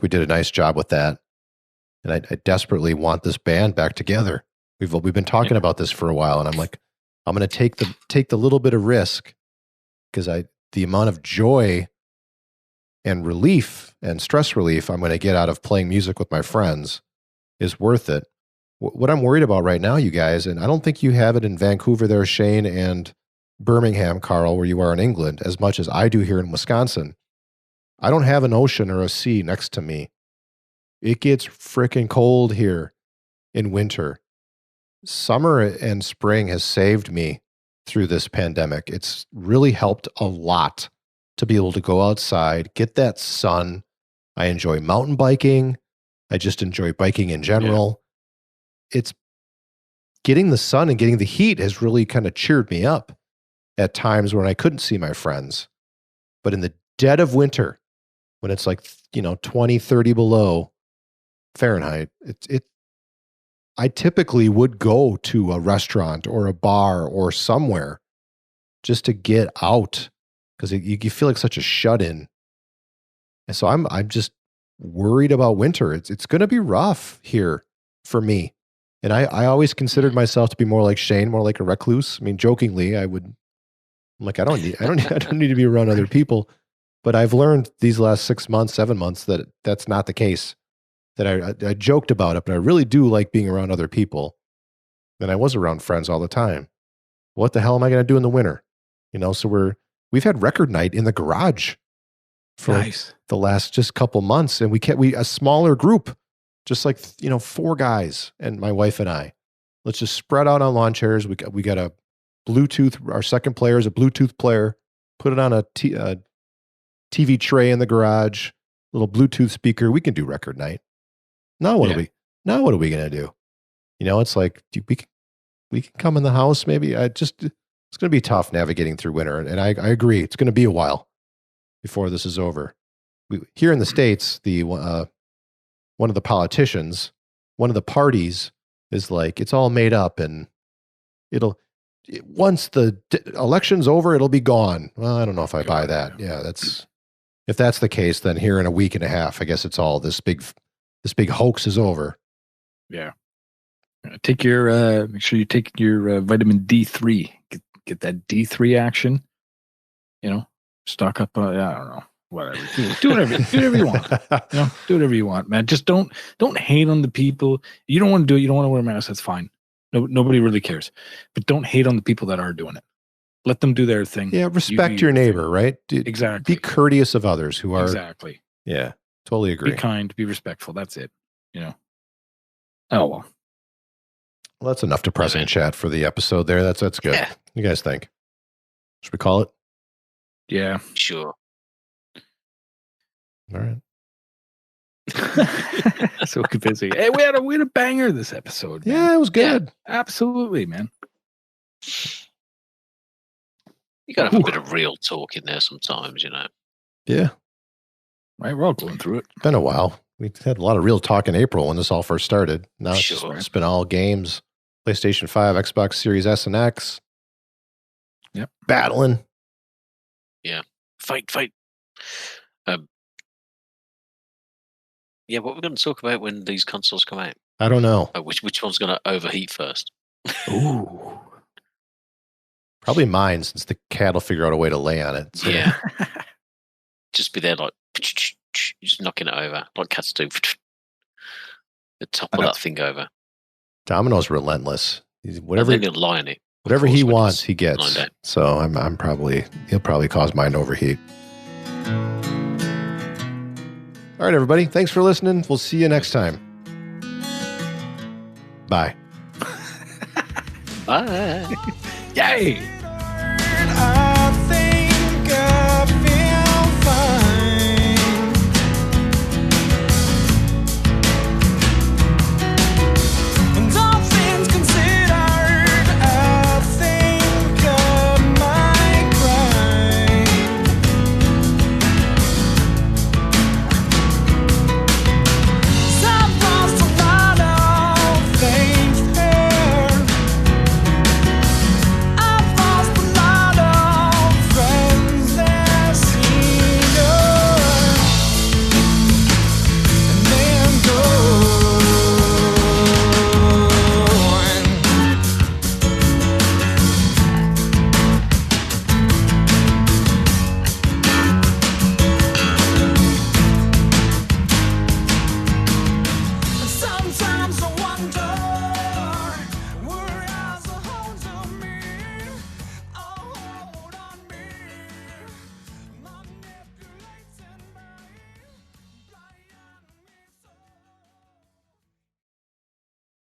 did a nice job with that, and I desperately want this band back together. We've been talking about this for a while, and I'm like, I'm going to take the little bit of risk because the amount of joy and relief and stress relief I'm going to get out of playing music with my friends is worth it. What I'm worried about right now, you guys, and I don't think you have it in Vancouver there, Shane, and Birmingham, Karl, where you are in England, as much as I do here in Wisconsin. I don't have an ocean or a sea next to me. It gets freaking cold here in winter. Summer and spring has saved me through this pandemic. It's really helped a lot to be able to go outside, get that sun. I enjoy mountain biking. I just enjoy biking in general. Yeah. It's getting the sun and getting the heat has really kind of cheered me up at times when I couldn't see my friends. But in the dead of winter, when it's like, 20, 30 below Fahrenheit, I typically would go to a restaurant or a bar or somewhere just to get out because you feel like such a shut-in. And so I'm just worried about winter. It's going to be rough here for me. And I always considered myself to be more like Shane, more like a recluse. I mean, jokingly, I'm like, I don't need to be around other people. But I've learned these last 6 months, 7 months that that's not the case. That I joked about it, but I really do like being around other people. And I was around friends all the time. What the hell am I going to do in the winter? So we've had record night in the garage for nice. The last just couple months, and we a smaller group, just like 4 guys and my wife and I. Let's just spread out on lawn chairs. We got a Bluetooth. Our second player is a Bluetooth player. Put it on a TV tray in the garage. Little Bluetooth speaker. We can do record night. Now what are we going to do? It's like we can come in the house maybe. It's going to be tough navigating through winter, and I agree. It's going to be a while before this is over. Here in the States, one of the politicians, one of the parties is like, it's all made up and once the election's over, it'll be gone. Well, I don't know if I buy that. Yeah, if that's the case, then here in a week and a half, I guess it's all this big this big hoax is over. Yeah. Take your make sure you take your vitamin D3. Get that D3 action. You know, stock up. I don't know, whatever. Do whatever you want. You know, do whatever you want, man. Just don't hate on the people. You don't want to do it. You don't want to wear a mask. That's fine. Nobody really cares. But don't hate on the people that are doing it. Let them do their thing. Yeah, respect your neighbor, right? Exactly. Be courteous of others who are exactly. Yeah, totally agree. Be kind. Be respectful. That's it. You know. Oh well. Well, that's enough depressing chat for the episode there. That's good. Yeah. You guys think? Should we call it? Yeah. Sure. All right. So busy. Hey, we had a banger this episode. Man. Yeah, it was good. Yeah, absolutely, man. You gotta have a bit of real talk in there sometimes, you know. Yeah. Right, we're all going through it. It's been a while. We had a lot of real talk in April when this all first started. Now it's been all games. PlayStation 5, Xbox Series S and X. Yep. Battling. Yeah. Fight. Yeah, what we're going to talk about when these consoles come out? I don't know. Which one's going to overheat first? Ooh. Probably mine, since the cat will figure out a way to lay on it. So. Yeah. Just be there like, just knocking it over, like cats do. The top of that thing over. Domino's relentless. Whatever he'll lie in it. Whatever he wants, he gets. So he'll probably cause mine to overheat. All right, everybody. Thanks for listening. We'll see you next time. Bye. Bye. Yay.